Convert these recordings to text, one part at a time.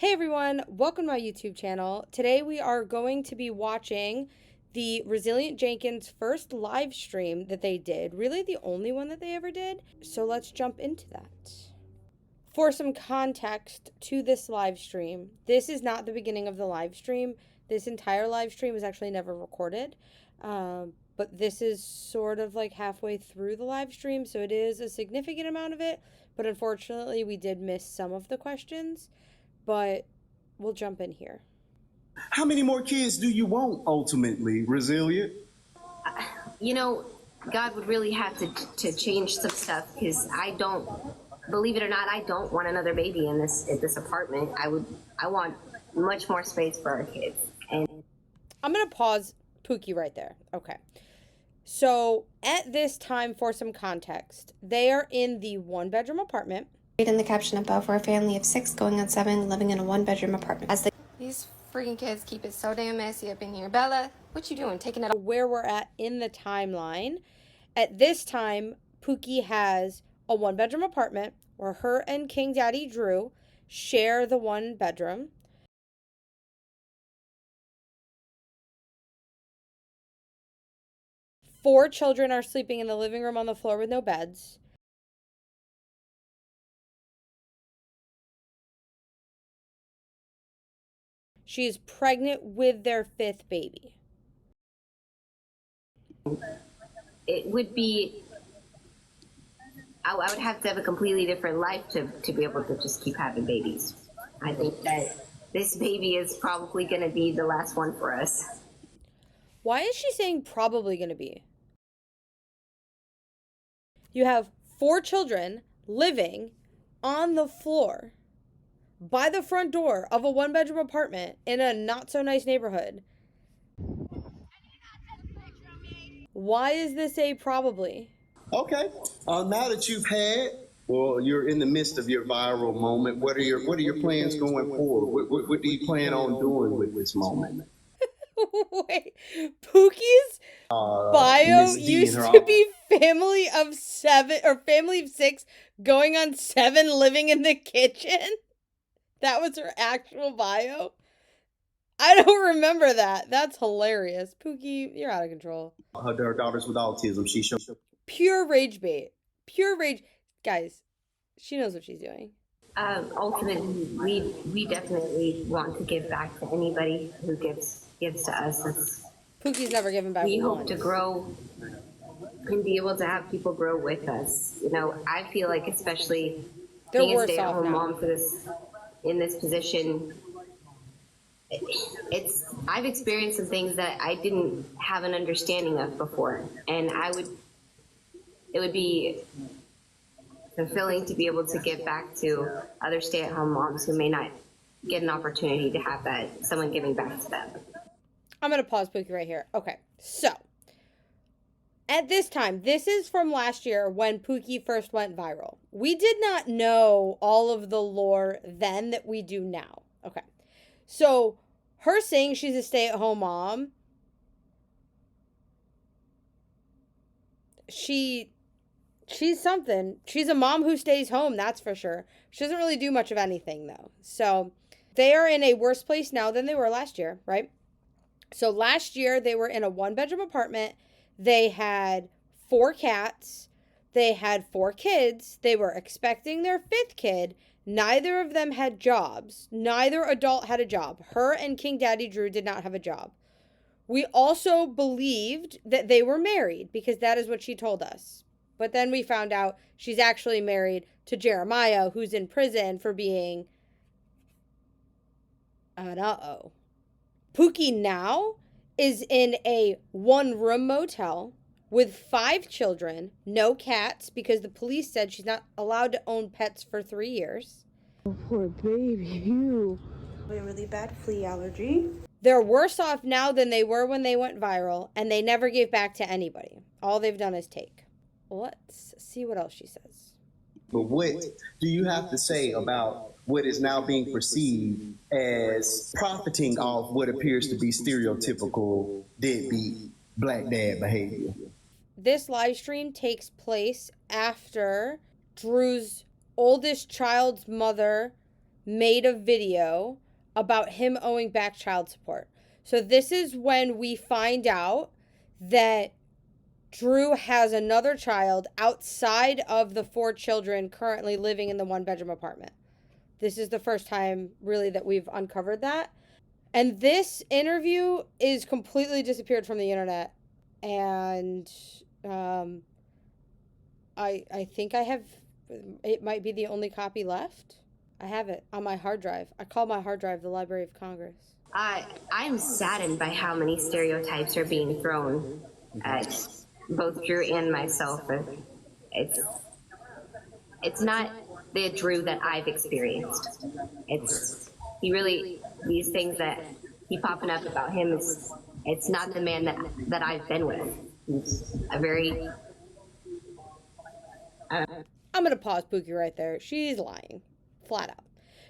Hey everyone, welcome to my YouTube channel. Today we are going to be watching the Resilient Jenkins first live stream that they did. Really the only one that they ever did. So let's jump into that. For some context to this live stream, this is not the beginning of the live stream. This entire live stream was actually never recorded. But this is sort of like halfway through the live stream, so it is a significant amount of it. But unfortunately, we did miss some of the questions. But we'll jump in here. How many more kids do you want ultimately, Resilient? You know, God would really have to change some stuff because I don't, believe it or not, I don't want another baby in this apartment. I want much more space for our kids. And I'm gonna pause Pookie right there. Okay. So at this time, for some context, they are in the 1-bedroom apartment. Read in the caption above, we're a family of 6 going on 7 living in a 1-bedroom apartment. These freaking kids keep it so damn messy up in here. Bella, what you doing? Taking it Where we're at in the timeline. At this time, Pookie has a 1-bedroom apartment where her and King Daddy Drew share the 1 bedroom. Four children are sleeping in the living room on the floor with no beds. She is pregnant with their 5th baby. it would be, I would have to have a completely different life to be able to just keep having babies. I think that this baby is probably going to be the last one for us. Why is she saying probably going to be? You have 4 children living on the floor by the front door of a 1-bedroom apartment in a not so nice neighborhood. Why is this a probably? Okay. Now that you're in the midst of your viral moment. What are your plans going forward? What do you plan on doing with this moment? Wait, Pookie's bio used to be family of 7 or family of 6 going on 7 living in the kitchen. That was her actual bio. I don't remember that. That's hilarious. Pookie, you're out of control. Her daughters with autism. She showed Pure rage bait. Pure rage. Guys, she knows what she's doing. Ultimately, we definitely want to give back to anybody who gives to us. Pookie's never given back. We hope to grow and be able to have people grow with us. You know, I feel like especially being a stay-at-home mom in this position, I've experienced some things that I didn't have an understanding of before, and it would be fulfilling to be able to give back to other stay-at-home moms who may not get an opportunity to have someone giving back to them. I'm going to pause Pookie right here. Okay, so at this time, this is from last year when Pookie first went viral. We did not know all of the lore then that we do now. Okay, so her saying she's a stay-at-home mom, she's something. She's a mom who stays home, that's for sure. She doesn't really do much of anything, though. So they are in a worse place now than they were last year, right? So last year, they were in a 1-bedroom apartment. They had 4 cats. They had 4 kids. They were expecting their 5th kid. Neither of them had jobs. Neither adult had a job. Her and King Daddy Drew did not have a job. We also believed that they were married because that is what she told us. But then we found out she's actually married to Jeremiah, who's in prison for being an uh-oh. Pookie now is in a 1-room motel with 5 children, no cats, because the police said she's not allowed to own pets for 3 years. Oh, poor baby, you. A really bad flea allergy. They're worse off now than they were when they went viral, and they never gave back to anybody. All they've done is take. Let's see what else she says. But what do you have to say about what is now being perceived as profiting off what appears to be stereotypical deadbeat black dad behavior? This live stream takes place after Drew's oldest child's mother made a video about him owing back child support. So this is when we find out that Drew has another child outside of the 4 children currently living in the 1-bedroom apartment. This is the first time really that we've uncovered that. And this interview is completely disappeared from the internet. And I think I have, it might be the only copy left. I have it on my hard drive. I call my hard drive the Library of Congress. I'm saddened by how many stereotypes are being thrown at both Drew and myself. It's not the Drew that I've experienced. These things that keep popping up about him, it's not the man that I've been with. He's a very... I'm going to pause Pookie right there. She's lying. Flat out.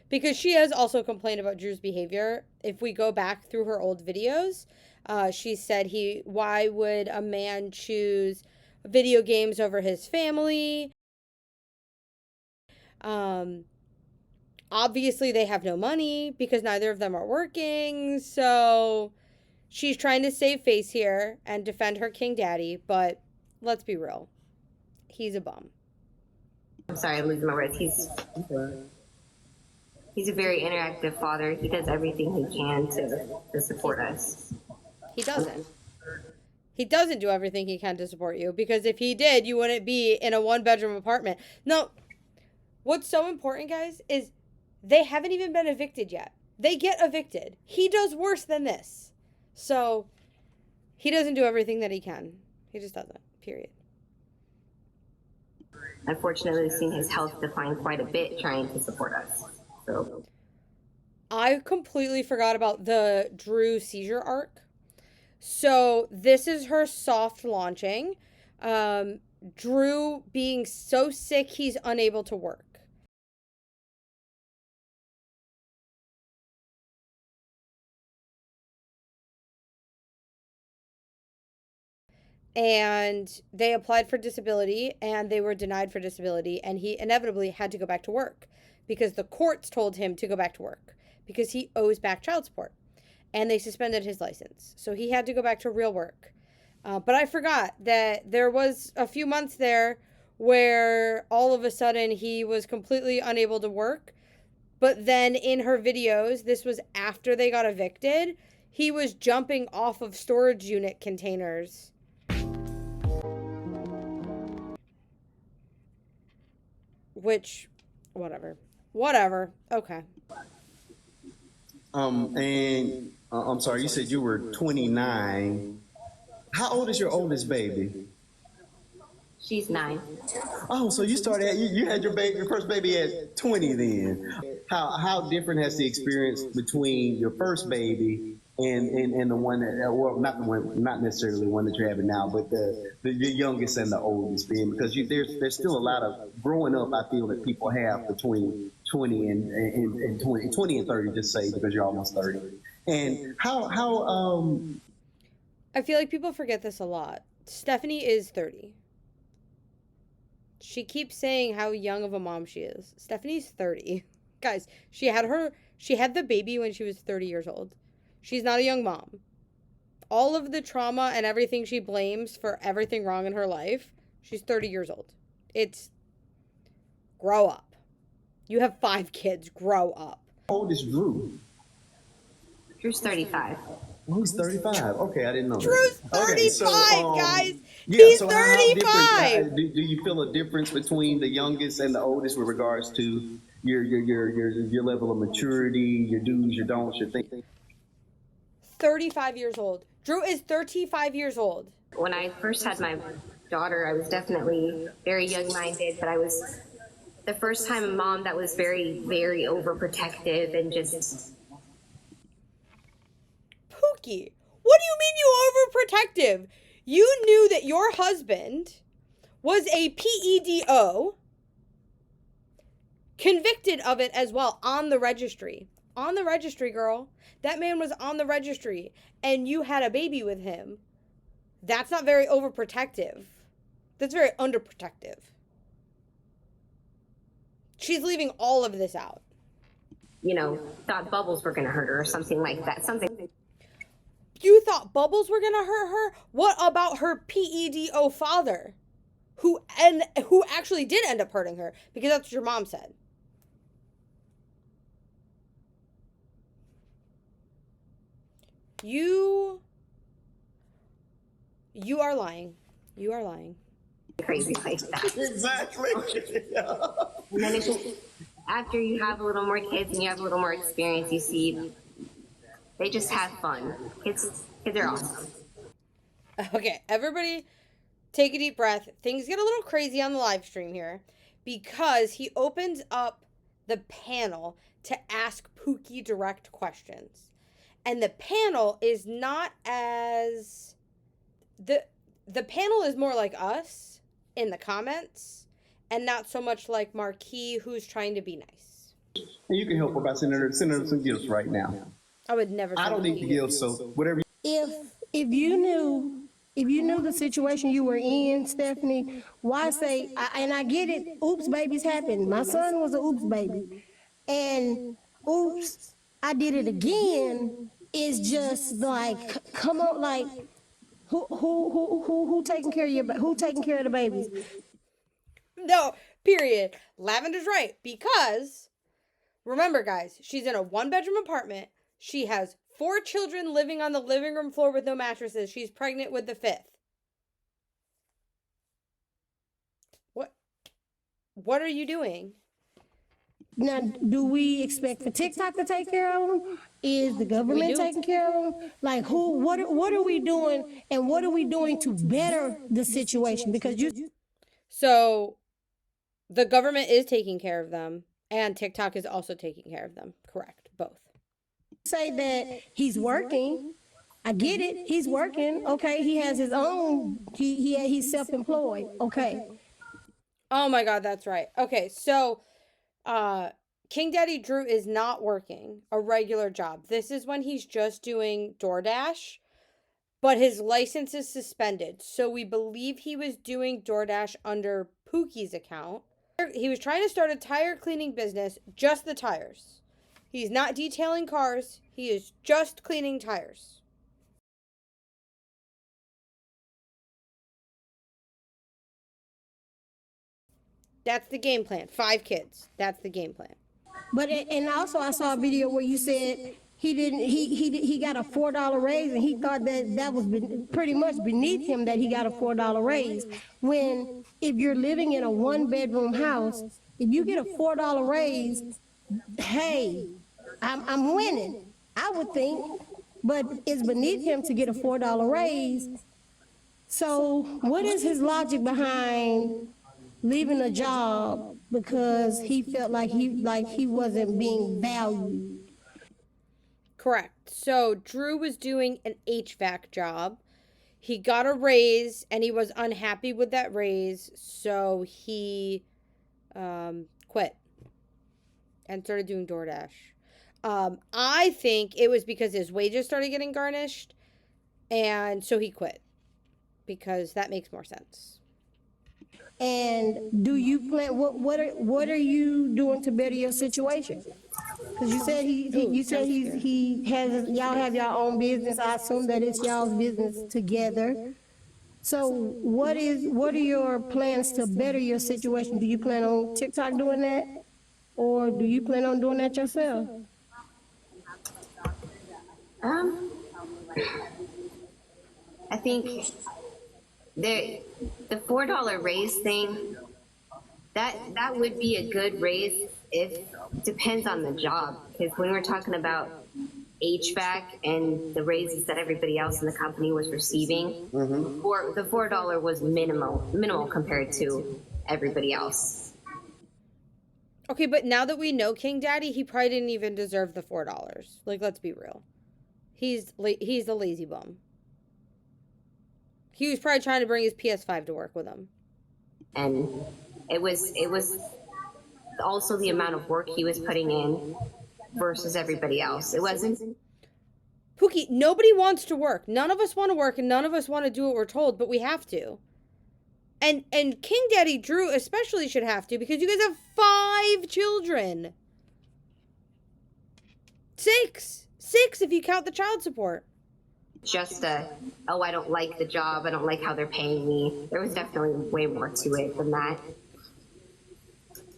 Because she has also complained about Drew's behavior. If we go back through her old videos, she said why would a man choose video games over his family? Obviously they have no money because neither of them are working. So she's trying to save face here and defend her king daddy. But let's be real. He's a bum. I'm sorry, I'm losing my words. He's a very interactive father. He does everything he can to support us. He doesn't. He doesn't do everything he can to support you, because if he did, you wouldn't be in a 1-bedroom apartment. No, what's so important, guys, is they haven't even been evicted yet. They get evicted. He does worse than this. So he doesn't do everything that he can. He just doesn't, period. Unfortunately, we've seen his health decline quite a bit trying to support us. So I completely forgot about the Drew seizure arc. So this is her soft launching. Drew being so sick he's unable to work. And they applied for disability and they were denied for disability, and he inevitably had to go back to work because the courts told him to go back to work because he owes back child support, and they suspended his license. So he had to go back to real work. But I forgot that there was a few months there where all of a sudden he was completely unable to work. But then in her videos, this was after they got evicted, he was jumping off of storage unit containers. Which, whatever. Okay. And I'm sorry, you said you were 29. How old is your oldest baby? she's 9. Oh, so you started, you had your first baby at 20 then. How different has the experience between your first baby and the one that, well, not necessarily the one that you're having now, but the youngest and the oldest being, because there's still a lot of growing up, I feel, that people have between 20 and 20 and 30, just say, because you're almost 30. And how I feel like people forget this a lot. Stephanie is 30. She keeps saying how young of a mom she is. Stephanie's 30. Guys, she had the baby when she was 30 years old. She's not a young mom. All of the trauma and everything she blames for everything wrong in her life, she's 30 years old. It's grow up. You have 5 kids. Grow up. How old is Drew? Drew's 35. Oh, he's 35. Okay, I didn't know. Drew's 35, okay, so, guys. Yeah, He's so 35. Do you feel a difference between the youngest and the oldest with regards to your level of maturity, your do's, your don'ts, your things? 35 years old. Drew is 35 years old. When I first had my daughter, I was definitely very young-minded, but I was the first time a mom that was very, very overprotective and just... Pookie, what do you mean you overprotective? You knew that your husband was a PEDO, convicted of it as well, on the registry. On the registry, girl. That man was on the registry, and you had a baby with him. That's not very overprotective. That's very underprotective. She's leaving all of this out. thought bubbles were going to hurt her or something like that. Something. You thought bubbles were gonna hurt her? What about her PEDO father? Who actually did end up hurting her, because that's what your mom said. You are lying. You are lying. Crazy like that. Exactly. And then it's just, after you have a little more kids and you have a little more experience, you see they just have fun. Kids are awesome. Okay, everybody take a deep breath. Things get a little crazy on the live stream here because he opens up the panel to ask Pookie direct questions. And the panel is not as... The panel is more like us in the comments and not so much like Marquis, who's trying to be nice. And you can help her by sending her some gifts right now. I would never. I don't need the gifts, so whatever. If you knew the situation you were in, Stephanie, why say? And I get it. Oops, babies happen. My son was an oops baby, and oops, I did it again. Is just like, come on, like, who taking care of who taking care of the babies? No, period. Lavender's right, because remember, guys, she's in a 1-bedroom apartment. She has 4 children living on the living room floor with no mattresses. She's pregnant with the 5th. What are you doing? Now, do we expect for TikTok to take care of them? Is the government taking care of them? Like, what are we doing, and what are we doing to better the situation? Because So, the government is taking care of them, and TikTok is also taking care of them. Correct, both. Say that he's working. I get it. He's working. Okay, he has his own. He's self-employed. Okay. Oh my God, that's right. Okay, so King Daddy Drew is not working a regular job. This is when he's just doing DoorDash, but his license is suspended. So we believe he was doing DoorDash under Pookie's account. He was trying to start a tire cleaning business, just the tires. He's not detailing cars. He is just cleaning tires. That's the game plan. 5 kids. That's the game plan. But and also I saw a video where you said he got a $4 raise, and he thought that was pretty much beneath him that he got a $4 raise. When if you're living in a 1-bedroom house, if you get a $4 raise, hey, I'm winning, I would think. But it's beneath him to get a $4 raise. So what is his logic behind leaving a job because he felt like he wasn't being valued? Correct. So Drew was doing an HVAC job. He got a raise and he was unhappy with that raise, so he quit and started doing DoorDash. I think it was because his wages started getting garnished, and so he quit, because that makes more sense. And do you plan? What are you doing to better your situation? Because you said he has, y'all have your own business. I assume that it's y'all's business together. So what are your plans to better your situation? Do you plan on TikTok doing that, or do you plan on doing that yourself? I think the $4 raise thing, that would be a good raise. If depends on the job, because when we're talking about HVAC and the raises that everybody else in the company was receiving, the $4 was minimal compared to everybody else. Okay, but now that we know King Daddy, he probably didn't even deserve the $4. Like, let's be real. He's a lazy bum. He was probably trying to bring his PS5 to work with him. And it was also the amount of work he was putting in versus everybody else. It wasn't. Pookie, nobody wants to work. None of us want to work, and none of us want to do what we're told, but we have to. And King Daddy Drew especially should have to, because you guys have 5 children. Six if you count the child support. Just oh, I don't like the job, I don't like how they're paying me. There was definitely way more to it than that.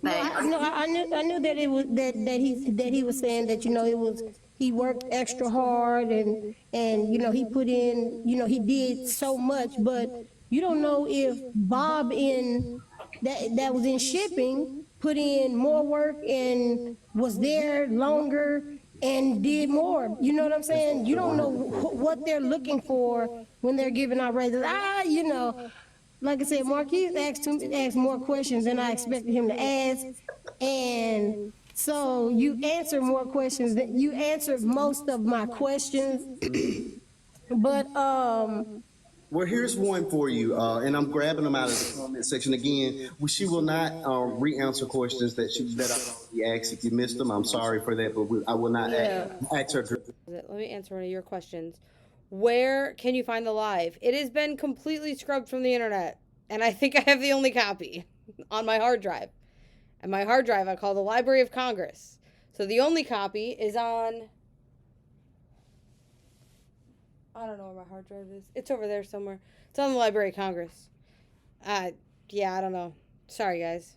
But I knew that it was that he was saying that it was he worked extra hard and he put in he did so much, but you don't know if Bob in that was in shipping put in more work and was there longer and did more. You know what I'm saying? You don't know what they're looking for when they're giving out raises. Like I said, Marquise asked more questions than I expected him to ask, and so you answered more questions. You answered most of my questions, but Well, here's one for you, and I'm grabbing them out of the comment section again. She will not re-answer questions that I already asked. If you missed them, I'm sorry for that, but I will not ask her. Let me answer one of your questions. Where can you find the live? It has been completely scrubbed from the internet, and I think I have the only copy on my hard drive. And my hard drive I call the Library of Congress. So the only copy is on... I don't know where my hard drive is. It's over there somewhere. It's on the Library of Congress. Yeah, I don't know. Sorry, guys.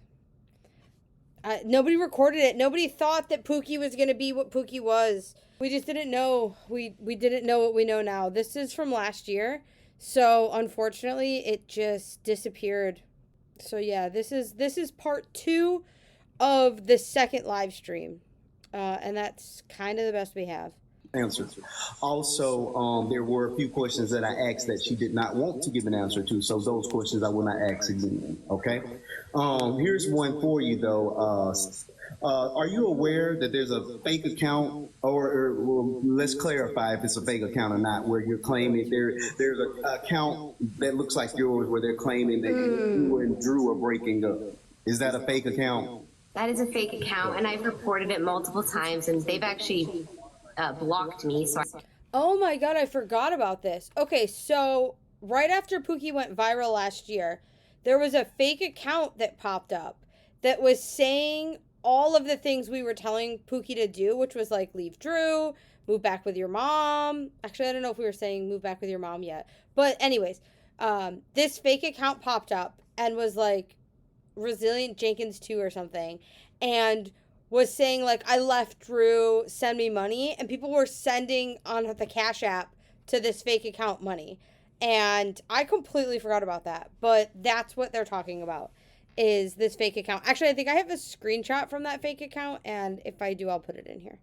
Nobody recorded it. Nobody thought that Pookie was going to be what Pookie was. We just didn't know. We didn't know what we know now. This is from last year. So, unfortunately, it just disappeared. So, yeah, this is part 2 of the second live stream. And that's kind of the best we have. Answers. Also, there were a few questions that I asked that she did not want to give an answer to, so those questions I will not ask again. Okay. Here's one for you though. Are you aware that there's a fake account, or well, let's clarify if it's a fake account or not, where you're claiming there's an account that looks like yours where they're claiming that you and Drew are breaking up? Is that a fake account? that is a fake account, and I've reported it multiple times, and they've actually blocked me. So Oh my god, I forgot about this. Okay, so right after Pookie went viral last year, there was a fake account that popped up that was saying all of the things we were telling Pookie to do, which was like leave Drew, move back with your mom. Actually, I don't know if we were saying move back with your mom yet. But anyways, this fake account popped up and was like Resilient Jenkins 2 or something. And was saying like, I left Drew, send me money. And people were sending on the Cash App to this fake account money. And I completely forgot about that. But that's what they're talking about, is this fake account. Actually, I think I have a screenshot from that fake account. And if I do, I'll put it in here.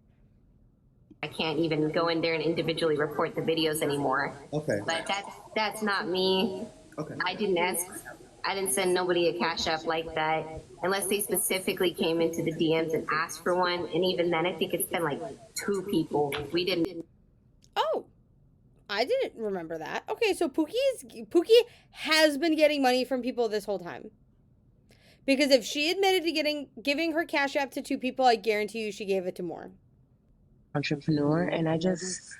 I can't even go in there and individually report the videos anymore. Okay. But that's not me. Okay. I didn't send nobody a Cash App like that, unless they specifically came into the DMs and asked for one. And even then, I think it's been like 2 people. We didn't. Oh, I didn't remember that. Okay, so Pookie has been getting money from people this whole time. Because if she admitted to giving her Cash App to 2 people, I guarantee you she gave it to more. Entrepreneur, and I just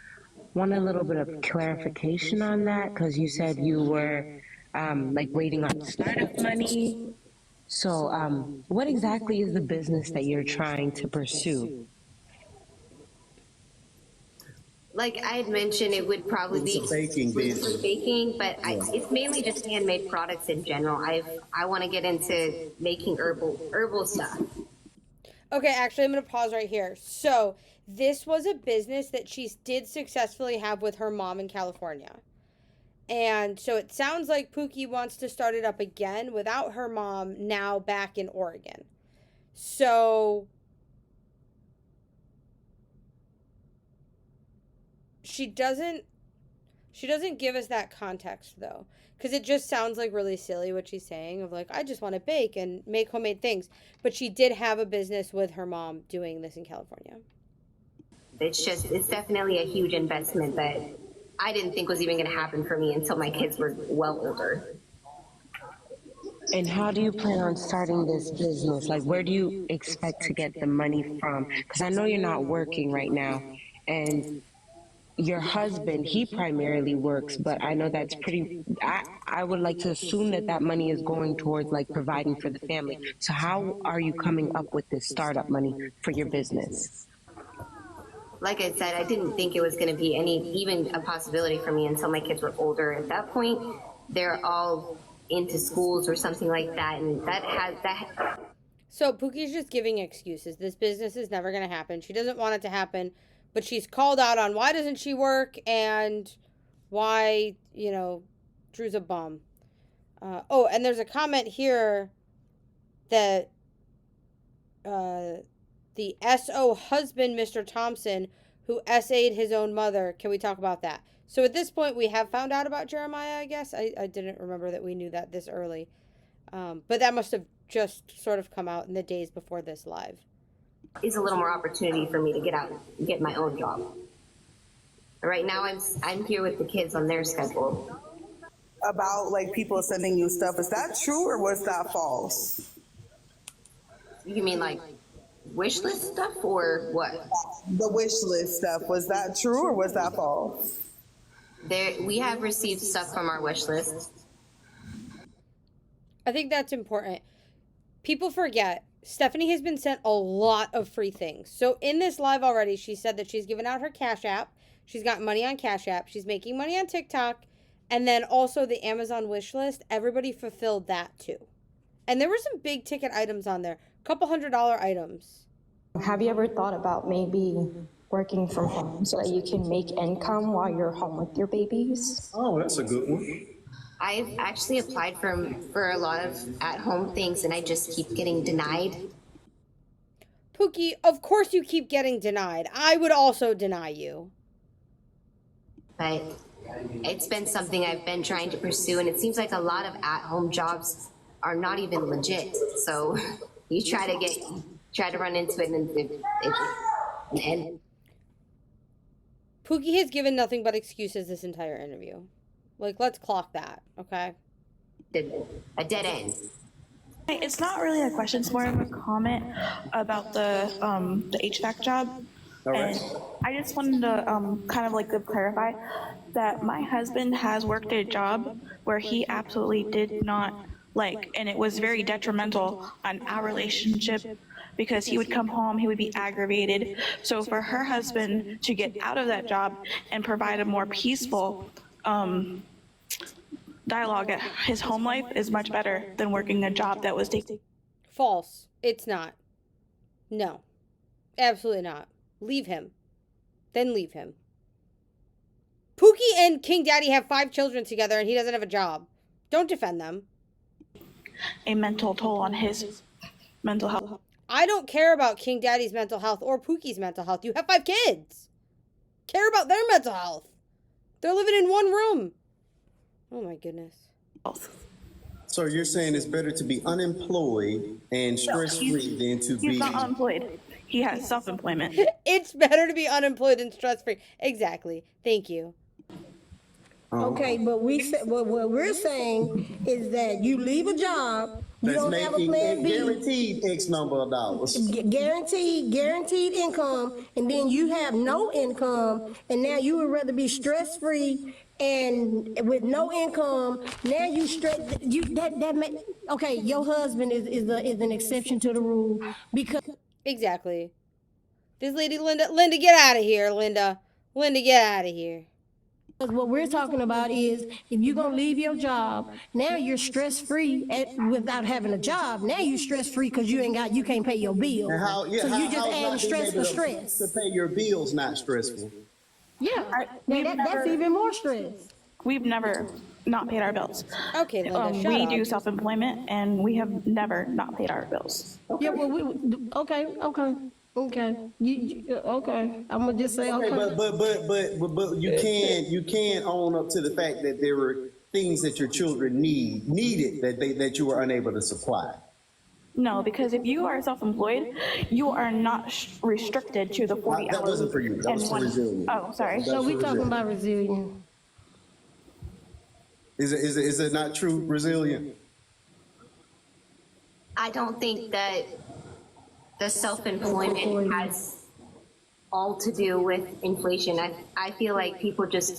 want a little bit of clarification on that, because you said you were like waiting on startup money. So what exactly is the business that you're trying to pursue? Like I had mentioned, it would probably be baking, but it's mainly just handmade products in general. I want to get into making herbal stuff. Okay, actually, I'm going to pause right here. So this was a business that she did successfully have with her mom in California. And so it sounds like Pookie wants to start it up again without her mom, now back in Oregon. So she doesn't give us that context though, because it just sounds like really silly what she's saying of like, I just want to bake and make homemade things. But she did have a business with her mom doing this in California. It's definitely a huge investment that I didn't think was even going to happen for me until my kids were well older. And how do you plan on starting this business? Like, where do you expect to get the money from? Because I know you're not working right now, and your husband, he primarily works, but I know that's I would like to assume that money is going towards like providing for the family. So how are you coming up with this startup money for your business? like I said, I didn't think it was going to be even a possibility for me until my kids were older. At that point, they're all into schools or something like that, and that. So Pookie's just giving excuses. This business is never going to happen. She doesn't want it to happen, but she's called out on why doesn't she work and why, Drew's a bum. And there's a comment here that the SO husband, Mr. Thompson, who SA'd his own mother. Can we talk about that? So at this point, we have found out about Jeremiah, I guess. I didn't remember that we knew that this early. But that must have just sort of come out in the days before this live. Is a little more opportunity for me to get out and get my own job. Right now, I'm here with the kids on their schedule. About like people sending you stuff, is that true or was that false? You mean like wish list stuff or what? The wish list stuff, was that true or was that false? We have received stuff from our wish list. I think that's important. People forget Stephanie has been sent a lot of free things. So in this live already, she said that she's given out her Cash App. She's got money on Cash App. She's making money on TikTok. And then also the Amazon wish list. Everybody fulfilled that too. And there were some big ticket items on there. A couple $100 items. Have you ever thought about maybe working from home so that you can make income while you're home with your babies? Oh, that's a good one. I've actually applied for a lot of at-home things, and I just keep getting denied. Pookie, of course you keep getting denied. I would also deny you. But it's been something I've been trying to pursue, and it seems like a lot of at-home jobs are not even legit. So you try to run into it, and Pookie has given nothing but excuses this entire interview. Like, let's clock that, okay? A dead end. It's not really a question, it's more of a comment about the HVAC job. And I just wanted to kind of like to clarify that my husband has worked a job where he absolutely did not like, and it was very detrimental on our relationship because he would come home, he would be aggravated. So for her husband to get out of that job and provide a more peaceful dialogue at his home life is much better than working a job that was taking. False. It's not. No. Absolutely not. Leave him. Then leave him. Pookie and King Daddy have 5 children together and he doesn't have a job. Don't defend them. A mental toll on his mental health. I don't care about King Daddy's mental health or Pookie's mental health. You have 5 kids. Care about their mental health. They're living in one room. Oh my goodness. So you're saying it's better to be unemployed and stress-free than to be... He's not unemployed. He has self-employment. It's better to be unemployed and stress-free. Exactly. Thank you. Okay, but what we're saying is that you leave a job, you That's don't have a making plan B. guaranteed X number of dollars. Guaranteed income, and then you have no income, and now you would rather be stress-free and with no income. Now you stress. Okay, your husband is an exception to the rule because exactly. This lady Linda, get out of here, Linda, get out of here. what we're talking about is if you're gonna leave your job, now you're stress-free without having a job. Now you're stress-free because you can't pay your bills. So you just adding stress for stress. To pay your bills not stressful. Yeah, that's even more stress. We've never not paid our bills. Okay, Linda, shut we up. do self-employment, and we have never not paid our bills. Yeah, well, okay. Okay. I'm gonna just say okay. But you can own up to the fact that there were things that your children needed that you were unable to supply. No, because if you are self-employed, you are not restricted to the 40 hours. That wasn't for you. That was for resilient. Oh, sorry. So we talking about resilience. Is it not true, resilient? I don't think that the self-employment has all to do with inflation. I feel like people just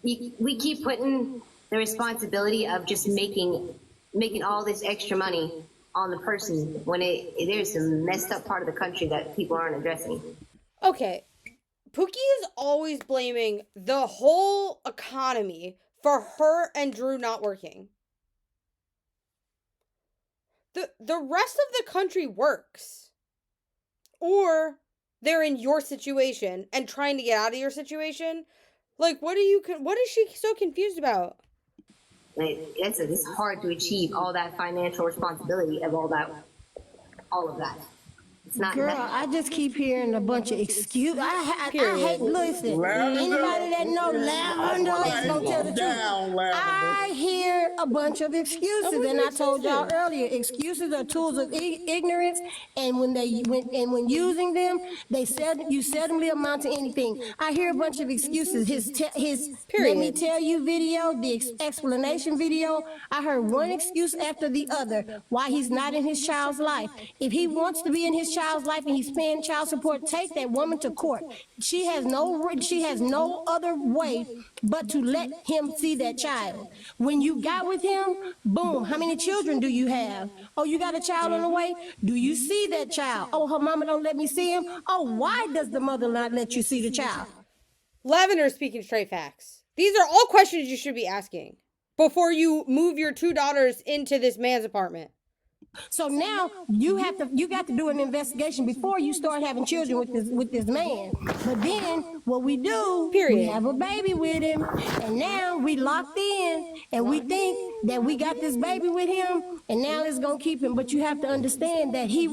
we keep putting the responsibility of just making all this extra money on the person when there's a messed up part of the country that people aren't addressing. Okay, Pookie is always blaming the whole economy for her and Drew not working. The rest of the country works. Or they're in your situation and trying to get out of your situation. Like, what is she so confused about? It's hard to achieve all that financial responsibility of all of that. It's not. Girl, I just keep hearing a bunch of excuses. I hate, listen, anybody that know Lavender is going to tell the truth. I hear a bunch of excuses, and I told y'all earlier, excuses are tools of ignorance, and when using them, you seldomly amount to anything. I hear a bunch of excuses. His let me tell you video, the explanation video, I heard one excuse after the other why he's not in his child's life. If he wants to be in his child's life and he's paying child support, take that woman to court. She has no other way but to let him see that child. When you got with him, boom, how many children do you have? Oh, you got a child on the way? Do you see that child? Oh, her mama don't let me see him? Oh, why does the mother not let you see the child? Lavender is speaking straight facts. These are all questions you should be asking before you move your 2 daughters into this man's apartment. So now you got to do an investigation before you start having children with this man. But then what we do, we have a baby with him, and now we locked in, and we think that we got this baby with him, and now it's gonna keep him. But you have to understand that he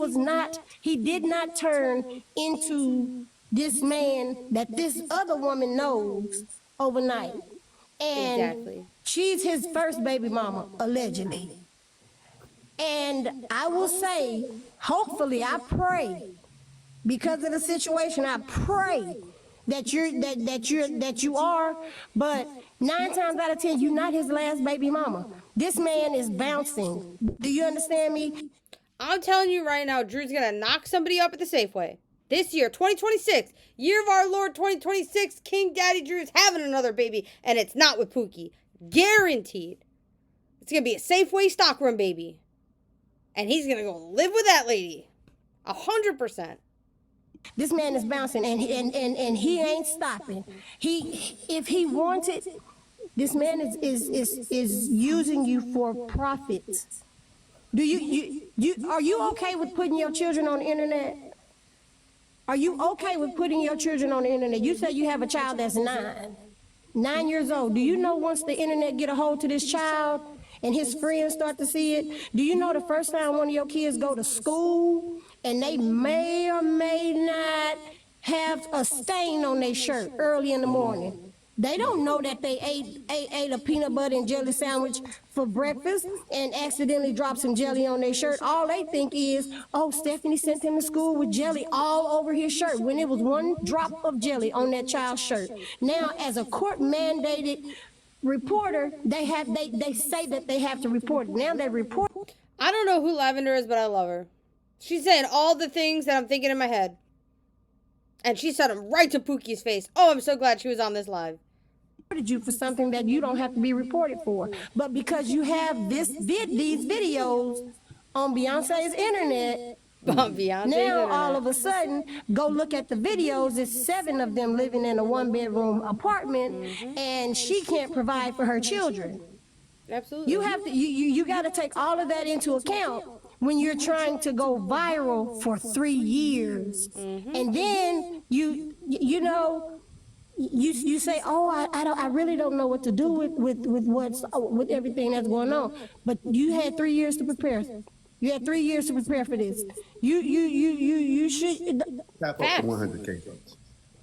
did not turn into this man that this other woman knows overnight. And she's his first baby mama, allegedly. And I will say, hopefully, I pray, because of the situation, I pray that you are, but 9 times out of 10, you're not his last baby mama. This man is bouncing. Do you understand me? I'm telling you right now, Drew's gonna knock somebody up at the Safeway. This year, 2026, year of our Lord 2026, King Daddy Drew's having another baby, and it's not with Pookie. Guaranteed. It's gonna be a Safeway stockroom baby. And he's gonna go live with that lady. 100%. This man is bouncing, and he ain't stopping. If he wanted, this man is using you for profit. Are you okay with putting your children on the internet? Are you okay with putting your children on the internet? You say you have a child that's 9 years old. Do you know once the internet get a hold to this child and his friends start to see it, do you know the first time one of your kids go to school and they may or may not have a stain on their shirt early in the morning? They don't know that they ate a peanut butter and jelly sandwich for breakfast and accidentally dropped some jelly on their shirt. All they think is, oh, Stephanie sent him to school with jelly all over his shirt, when it was one drop of jelly on that child's shirt. Now, as a court-mandated reporter, they say that they have to report it. Now they report. I don't know who Lavender is, but I love her. She's saying all the things that I'm thinking in my head. And she said them right to Pookie's face. Oh, I'm so glad she was on this live. You for something that you don't have to be reported for. But because you have these videos on Beyonce's internet, all of a sudden, go look at the videos. It's 7 of them living in a 1-bedroom apartment, and she can't provide for her children. Absolutely. You got to take all of that into account when you're trying to go viral for 3 years. And then you say, oh, I really don't know what to do with everything that's going on. But you had 3 years to prepare. You had 3 years to prepare for this. You should tap up to 100K.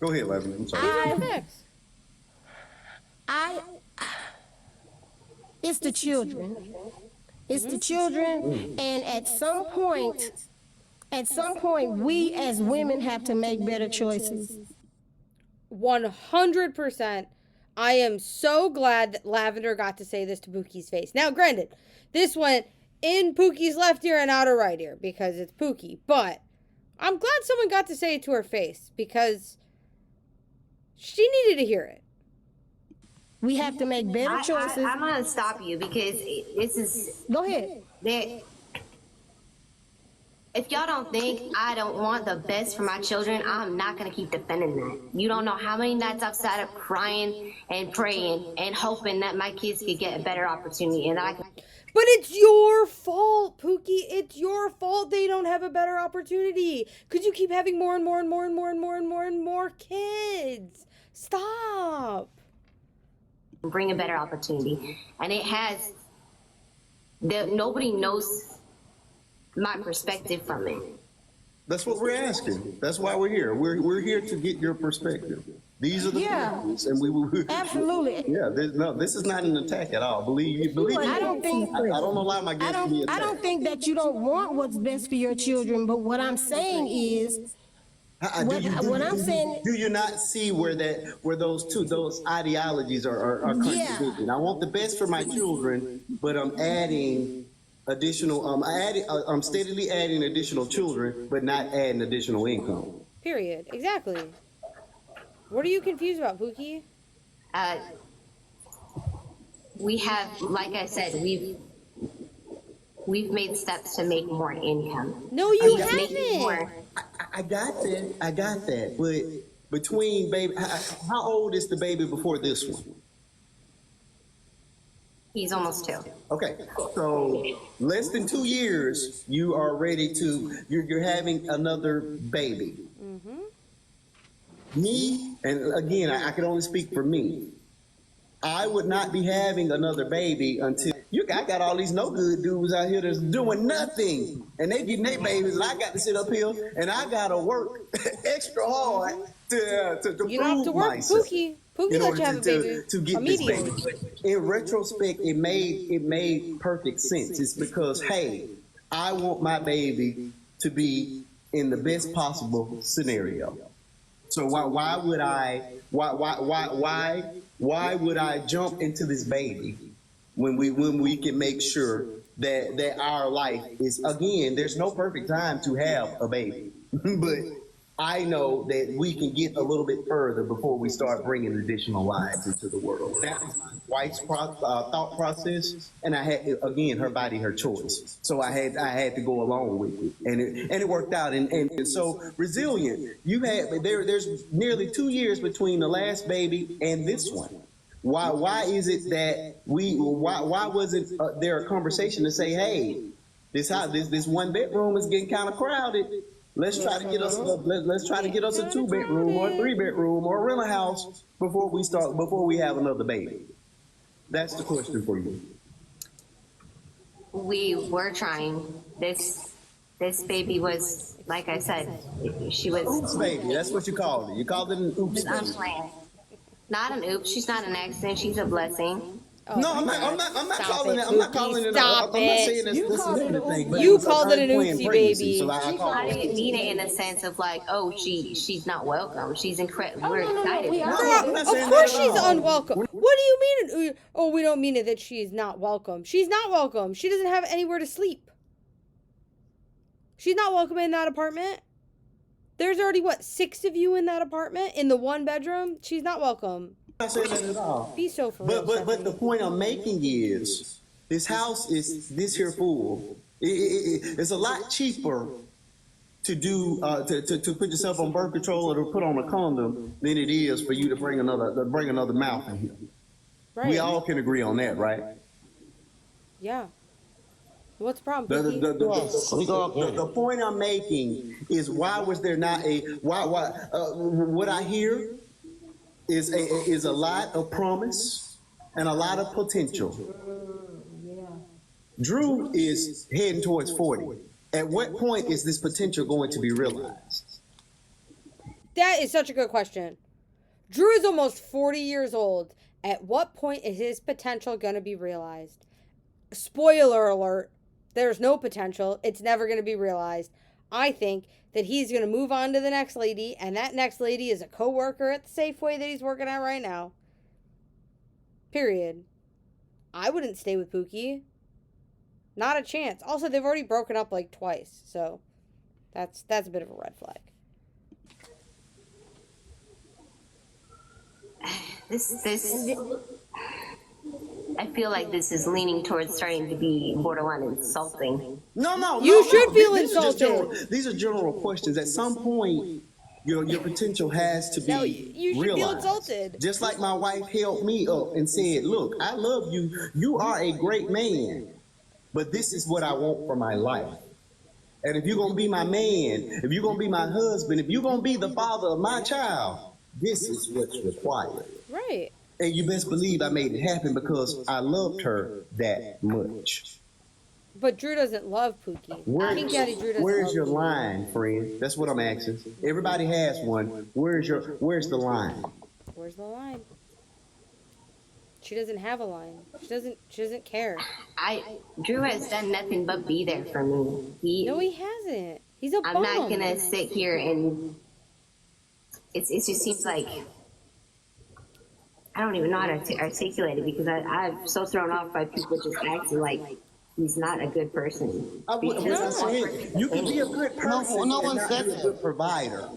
Go ahead, Lavender. I'm sorry. It's the children. It's the children, and at some point, we as women have to make better choices. 100%. I am so glad that Lavender got to say this to Pookie's face. Now, granted, this went in Pookie's left ear and out her right ear because it's Pookie, but I'm glad someone got to say it to her face because she needed to hear it. We have to make better choices. I'm going to stop you because this is... Go ahead. It's if y'all don't think I don't want the best for my children, I'm not gonna keep defending that. You don't know how many nights I've sat up crying and praying and hoping that my kids could get a better opportunity and that I can. But it's your fault, Pookie. It's your fault they don't have a better opportunity. Because you keep having more and more and more and more and more and more and more kids. Stop. Bring a better opportunity. And it has, nobody knows my perspective from it. That's what we're asking. That's why we're here. We're here to get your perspective. These are the things, and we absolutely. Yeah, this is not an attack at all. Believe me. I don't think. I don't allow my guests to be attacked. I don't think that you don't want what's best for your children. But what I'm saying is, do you not see where those ideologies are contradicting? Yeah. I want the best for my children, but I'm adding additional. I'm steadily adding additional children, but not adding additional income. Period. Exactly. What are you confused about, Pookie? We have, like I said, we've made steps to make more income. No, you haven't. I got that. But between baby, how old is the baby before this one? He's almost 2. Okay, so less than 2 years, you are ready to. You're having another baby. Mm-hmm. Me, and again, I can only speak for me. I would not be having another baby until I got all these no good dudes out here that's doing nothing, and they getting their babies, and I got to sit up here and I gotta work extra hard to you don't have to work, myself. Pookie let you have a baby to get this baby. In retrospect, it made perfect sense. It's because, hey, I want my baby to be in the best possible scenario. So why would I jump into this baby when we can make sure that our life is, again, there's no perfect time to have a baby, but I know that we can get a little bit further before we start bringing additional lives into the world. That was my wife's thought process, and I had, again, her body, her choice. So I had to go along with it, and it worked out. And so resilient. There's nearly 2 years between the last baby and this one. Why is it that why wasn't there a conversation to say, hey, this 1 bedroom is getting kind of crowded. Let's try to get us a 2-bedroom or a 3-bedroom or a rental house before we have another baby. That's the question for you. We were trying. This baby was, like I said, she was. Oops baby, that's what you called it. You called it an oops baby. Unplanned. Not an oops. She's not an accident. She's a blessing. Oh, no, I'm not calling it. I'm not calling it. I'm not saying this is anything. You called it an oopsie baby. So I didn't mean it in a sense of like, oh, she's not welcome. She's incredible. We're excited. Of course she's unwelcome. What do you mean? Oh, we don't mean it that she's not welcome. She's not welcome. She doesn't have anywhere to sleep. She's not welcome in that apartment. There's already, 6 of you in that apartment? In the 1 bedroom? She's not welcome. I'm not saying that at all. Be so for real. But the point I'm making is, this house is this here full. It's a lot cheaper to do to put yourself on birth control or to put on a condom than it is for you to bring another mouth in here. Right. We all can agree on that, right? Yeah. What's the problem? The point I'm making is, why was there not what I hear is a lot of promise and a lot of potential. Drew is heading towards 40. At what point is this potential going to be realized? That is such a good question. Drew is almost 40 years old. At what point is his potential going to be realized? Spoiler alert. There's no potential. It's never going to be realized. I think that he's going to move on to the next lady, and that next lady is a co-worker at the Safeway that he's working at right now. Period. I wouldn't stay with Pookie. Not a chance. Also, they've already broken up like twice, so that's a bit of a red flag. I feel like this is leaning towards starting to be borderline insulting. No. You should feel These are just insulted. these are general questions. At some point, your potential has to be No, you should feel realized. insulted. Just like my wife held me up and said, "Look, I love you. You are a great man, but this is what I want for my life. And if you're gonna be my man, if you're gonna be my husband, if you're gonna be the father of my child, this is what's required." Right. And you best believe I made it happen because I loved her that much. But Drew doesn't love Pookie. King Daddy Drew doesn't Where's love your Pookie. line, friend? That's what I'm asking. Everybody has one. Where's the line? Where's the line? She doesn't have a line. She doesn't care. Drew has done nothing but be there for me. No, he hasn't. He's a bum. I'm not gonna sit here and it just seems like I don't even know how to articulate it because I'm so thrown off by people just acting like he's not a good person. You can be a good person no one and said not be a good provider.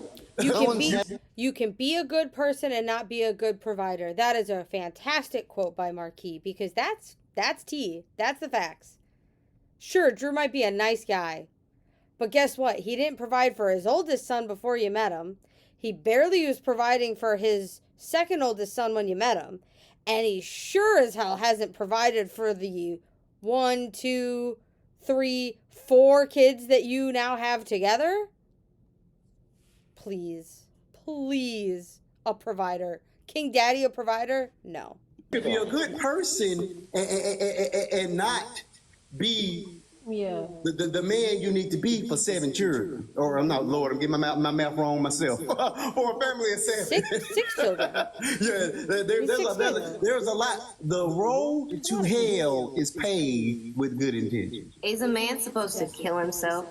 You can be a good person and not be a good provider. That is a fantastic quote by Marquis because that's tea. That's the facts. Sure, Drew might be a nice guy, but guess what? He didn't provide for his oldest son before you met him. He barely was providing for his second oldest son when you met him, and he sure as hell hasn't provided for the 1, 2, 3, 4 kids that you now have together. Please, a provider. King Daddy a provider? No. You can be a good person and not be the man you need to be for 7 children. Or I'm not, Lord, I'm getting my math wrong myself. For a family of 7. Six children. There's a lot. The road to hell is paved with good intentions. Is a man supposed to kill himself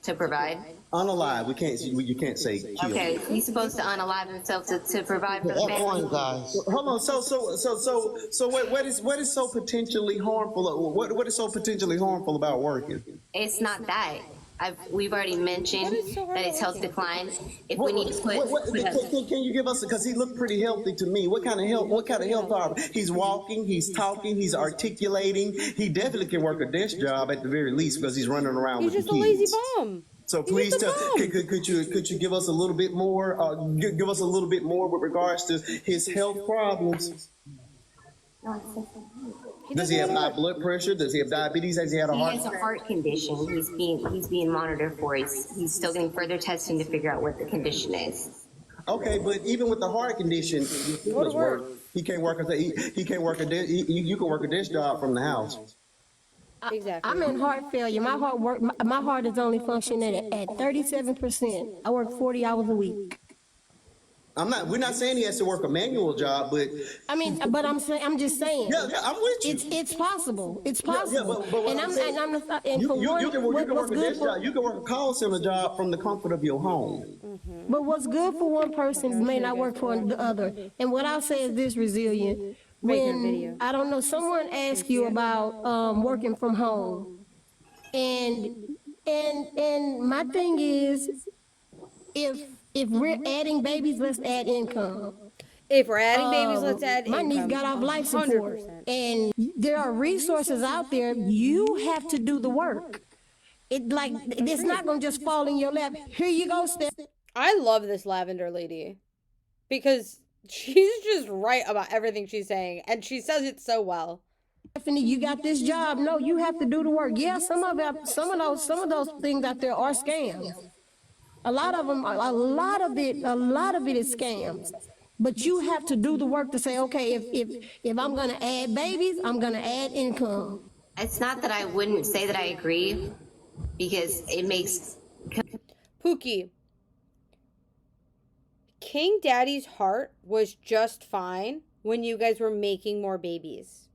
to provide? Unalive. You can't say kill. Okay, he's supposed to unalive himself to provide for the family. Guys. Hold on. So what is so potentially harmful? What is so potentially harmful about working? It's not that. We've already mentioned that his health declined. If we need to put, can you give us? Because he looked pretty healthy to me. What kind of health? What kind of health are? He's walking. He's talking. He's articulating. He definitely can work a desk job at the very least because he's running around with the kids. He's just a lazy bum. So please tell, could you give us a little bit more? Give us a little bit more with regards to his health problems. Does he have high blood pressure? Does he have diabetes? Has he had a heart? He has a heart condition. He's being monitored for. He's still getting further testing to figure out what the condition is. Okay, but even with the heart condition, he can't work. He can't work a desk. You can work a desk job from the house. Exactly. I'm in heart failure. My heart is only functioning at 37%. I work 40 hours a week. We're not saying he has to work a manual job, but I'm just saying. Yeah, I'm with you. It's possible. It's possible. You can work a desk job. You can work a call center job from the comfort of your home. Mm-hmm. But what's good for one person may not work for the other. And what I'll say is this, Resilient. When, I don't know, someone asked you about working from home. And my thing is, if we're adding babies, let's add income. If we're adding babies, let's add my income. niece got off life support. 100%. And there are resources out there. You have to do the work. It's not going to just fall in your lap. Here you go, Steph. I love this Lavender lady because she's just right about everything she's saying, and she says it so well. Stephanie, you got this job. No, you have to do the work. Yeah, some of those things out there are scams. A lot of it is scams. But you have to do the work to say, okay, if I'm going to add babies, I'm going to add income. It's not that I wouldn't say that I agree, because it makes Pookie. King Daddy's heart was just fine when you guys were making more babies.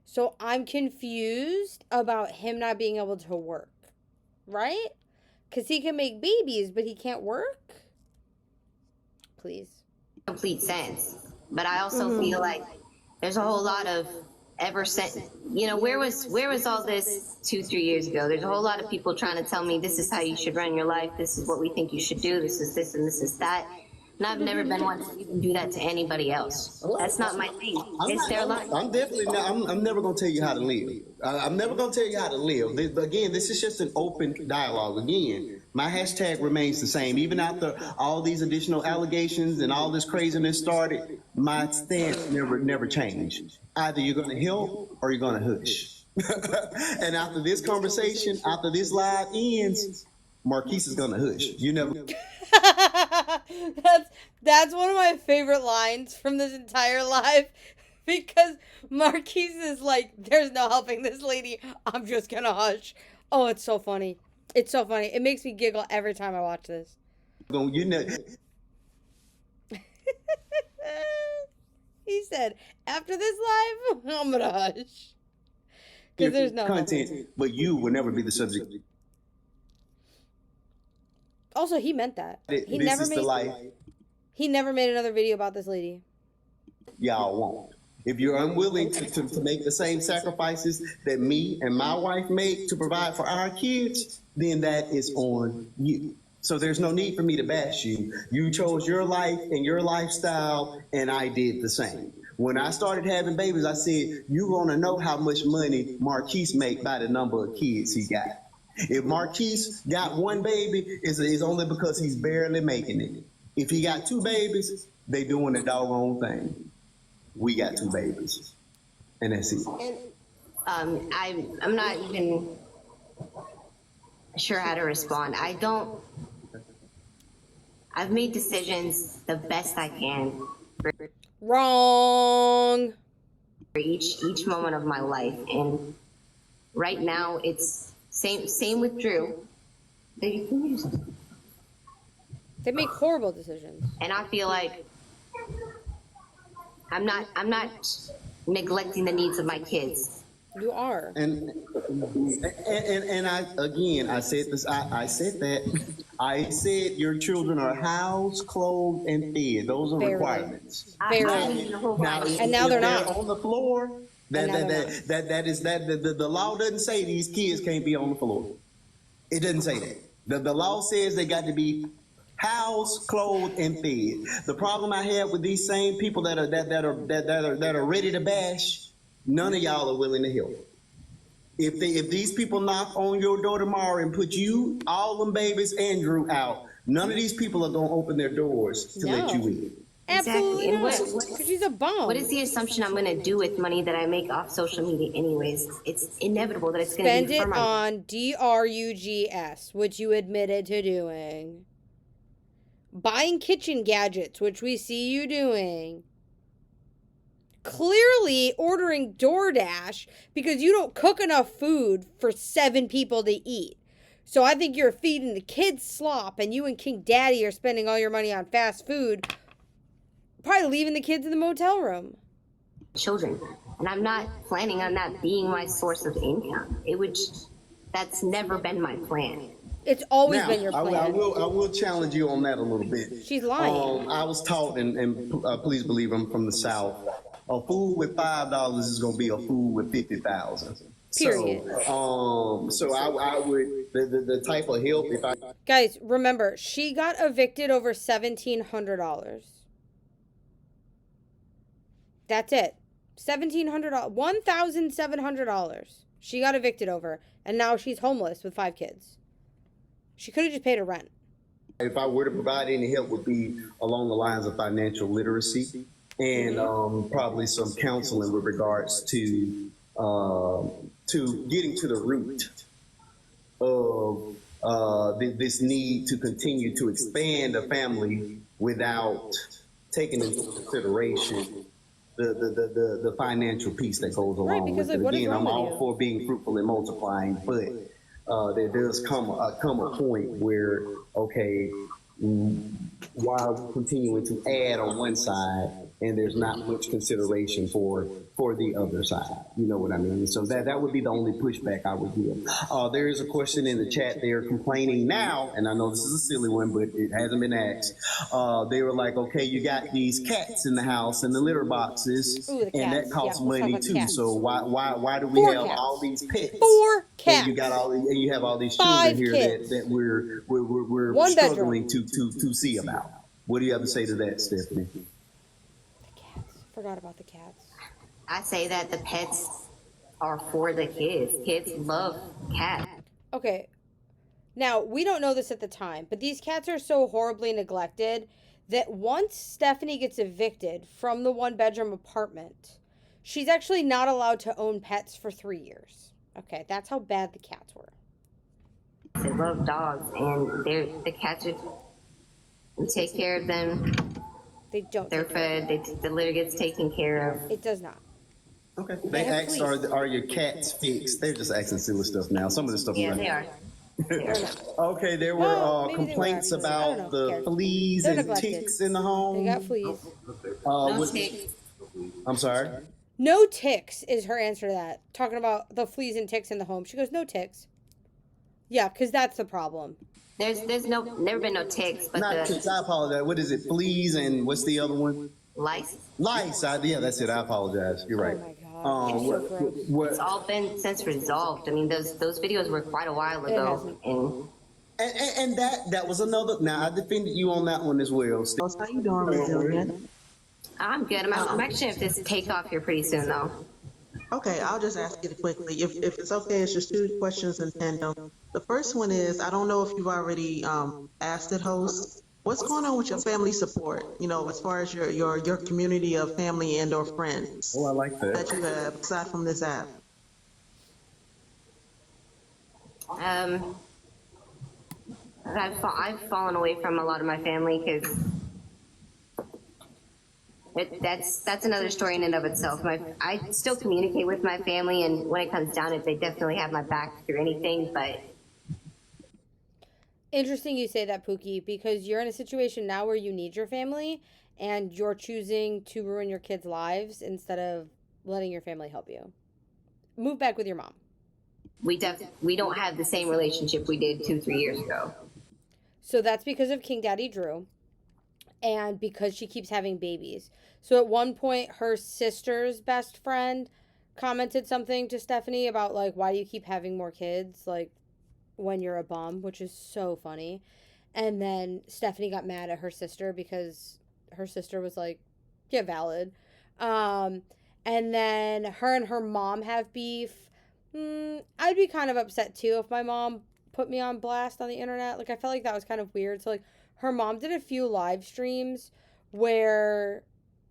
So I'm confused about him not being able to work, right? Because he can make babies, but he can't work? Please. Complete sense. But I also feel like there's a whole lot of where was all this 2-3 years ago? There's a whole lot of people trying to tell me this is how you should run your life. This is what we think you should do. This is this and this is that. And I've never been one to even do that to anybody else. That's not my thing. It's their life. I'm definitely not. I'm never gonna tell you how to live. I'm never gonna tell you how to live. Again, this is just an open dialogue. Again, my hashtag remains the same. Even after all these additional allegations and all this craziness started, my stance never changed. Either you're gonna help or you're gonna hush. And after this conversation, after this live ends, Marquise is gonna hush. You never. That's one of my favorite lines from this entire live, because Marquise is like, there's no helping this lady. I'm just gonna hush. Oh, it's so funny. It's so funny. It makes me giggle every time I watch this. You know. He said, after this live, I'm gonna hush. Because there's no content, but you will never be the subject. Also, he meant that. He He never made another video about this lady. Y'all won't. If you're unwilling to make the same sacrifices that me and my wife make to provide for our kids, then that is on you. So there's no need for me to bash you. You chose your life and your lifestyle, and I did the same. When I started having babies, I said, you're gonna know how much money Marquise make by the number of kids he got. If Marquise got one baby, it's only because he's barely making it. If he got two babies, they doing the doggone thing. We got two babies, and that's it. I'm not even sure how to respond. I've made decisions the best I can. Wrong. For each moment of my life, and right now it's same with Drew. They make horrible decisions, and I feel like I'm not neglecting the needs of my kids. You are. And I said this. I said that. I said your children are housed, clothed, and fed. Those are requirements. And now they're not on the floor. The law doesn't say these kids can't be on the floor. It doesn't say that. The law says they got to be housed, clothed, and fed. The problem I have with these same people that are ready to bash, none of y'all are willing to help. If these people knock on your door tomorrow and put you, all them babies, and Drew out, none of these people are gonna open their doors to let you in. Absolutely. Exactly. Because she's a bum. What is the assumption I'm going to do with money that I make off social media anyways? It's inevitable that it's going to be for Spend it on drugs, which you admitted to doing. Buying kitchen gadgets, which we see you doing. Clearly ordering DoorDash because you don't cook enough food for 7 people to eat. So I think you're feeding the kids slop, and you and King Daddy are spending all your money on fast food. Probably leaving the kids in the motel room. Children. And I'm not planning on that being my source of income. That's never been my plan. It's always been your plan. I will challenge you on that a little bit. She's lying. I was taught, and please believe I'm from the South, a fool with $5 is going to be a fool with 50,000. Period. So I would, the type of help, if I... Guys, remember, she got evicted over $1,700. That's it. $1,700, $1,700. She got evicted over, and now she's homeless with 5 kids. She could have just paid her rent. If I were to provide any help, would be along the lines of financial literacy and probably some counseling with regards to getting to the root of this need to continue to expand a family without taking into consideration the financial piece that goes along with it. Again, I'm all for being fruitful and multiplying, but there does come a point where, okay, while continuing to add on one side, and there's not much consideration for the other side. You know what I mean? So that would be the only pushback I would give. There is a question in the chat. They're complaining now, and I know this is a silly one, but it hasn't been asked. They were like, okay, you got these cats in the house and the litter boxes, and that costs money too. Cats. So why do we have all these pets? 4 cats. And you have all these children here that we're struggling to see about. What do you have to say to that, Stephanie? The cats. Forgot about the cats. I say that the pets are for the kids. Kids love cats. Okay. Now, we don't know this at the time, but these cats are so horribly neglected that once Stephanie gets evicted from the one-bedroom apartment, she's actually not allowed to own pets for 3 years. Okay, that's how bad the cats were. They love dogs, and the cats are. We take care of them. They don't. They're fed. The litter gets taken care of. It does not. Okay. They asked, are your cats fixed? They're just asking silly stuff now. Some of the stuff. Yeah, they are. Okay, there were complaints about the fleas and neglected. ticks in the home. They got fleas. No ticks. I'm sorry? No ticks is her answer to that. Talking about the fleas and ticks in the home. She goes, no ticks. Yeah, because that's the problem. There's never been no ticks, but Not ticks, I apologize. What is it? Fleas and what's the other one? lice. Lice, yeah, that's it. I apologize. You're right. Oh my God. It's all been since resolved. I mean, those videos were quite a while ago. And that was another. Now, I defended you on that one as well. How you doing, Resilient? I'm good. I'm actually going to have to take off here pretty soon, though. Okay, I'll just ask it quickly. If it's okay, it's just 2 questions in tandem. The first one is, I don't know if you've already asked it, host. What's going on with your family support? You know, as far as your community of family and or friends. Oh, I like that. That you have aside from this app. I've fallen away from a lot of my family because that's another story in and of itself. I still communicate with my family, and when it comes down to it, they definitely have my back through anything, but... Interesting you say that, Pookie, because you're in a situation now where you need your family, and you're choosing to ruin your kids' lives instead of letting your family help you. Move back with your mom. We don't have the same relationship we did 2-3 years ago. So that's because of King Daddy Drew, and because she keeps having babies. So at one point, her sister's best friend commented something to Stephanie about, like, why do you keep having more kids, like, when you're a bum, which is so funny. And then Stephanie got mad at her sister because her sister was like, yeah, valid. And then her and her mom have beef. I'd be kind of upset too if my mom put me on blast on the internet. Like, I felt like that was kind of weird. So, like, her mom did a few live streams where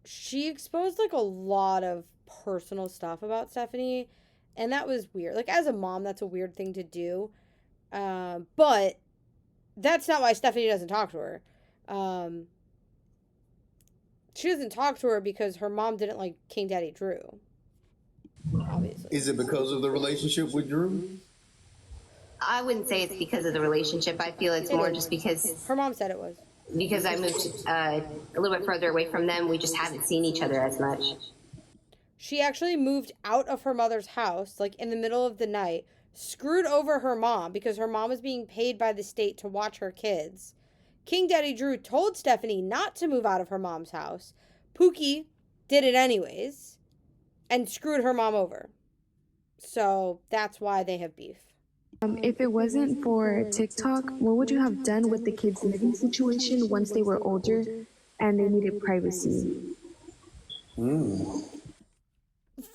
she exposed, like, a lot of personal stuff about Stephanie. And that was weird. Like, as a mom, that's a weird thing to do. But that's not why Stephanie doesn't talk to her. She doesn't talk to her because her mom didn't like King Daddy Drew. Obviously. Is it because of the relationship with Drew? I wouldn't say it's because of the relationship. I feel it's more just because... Her mom said it was. Because I moved a little bit further away from them, we just haven't seen each other as much. She actually moved out of her mother's house, like, in the middle of the night, screwed over her mom because her mom was being paid by the state to watch her kids. King Daddy Drew told Stephanie not to move out of her mom's house. Pookie did it anyways and screwed her mom over. So that's why they have beef. If it wasn't for TikTok, what would you have done with the kids' living situation once they were older and they needed privacy?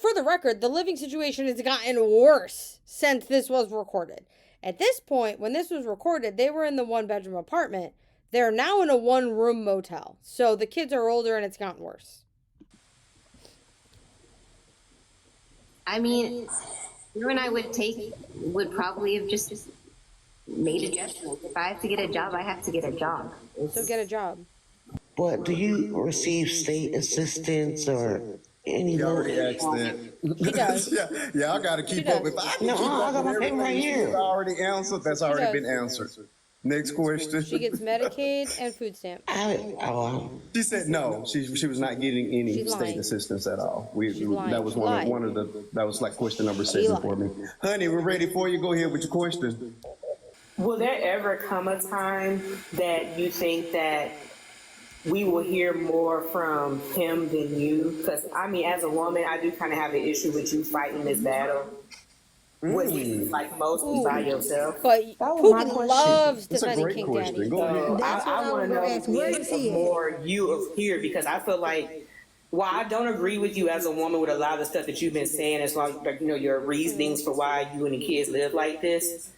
For the record, the living situation has gotten worse since this was recorded. At this point, when this was recorded, they were in the 1-bedroom apartment. They're now in a 1-room motel. So the kids are older and it's gotten worse. I mean, you and I would probably have just made adjustments. If I have to get a job, I have to get a job. So get a job. But do you receive state assistance or any? He already asked that. He does. yeah, I got to keep up with. I got my paper right here. Already answered. That's already been answered. Next question. She gets Medicaid and food stamps. She said no. She was not getting any state assistance at all. That was one of the that was like question number 7 for me. Honey, we're ready for you. Go ahead with your question. Will there ever come a time that you think that we will hear more from him than you? Because, I mean, as a woman, I do kind of have an issue with you fighting this battle. Was it like mostly by yourself? But Pookie loves defending King Daddy. So I want to know Where is he at? more you of here because I feel like while I don't agree with you as a woman with a lot of the stuff that you've been saying, as long as your reasonings for why you and the kids live like this,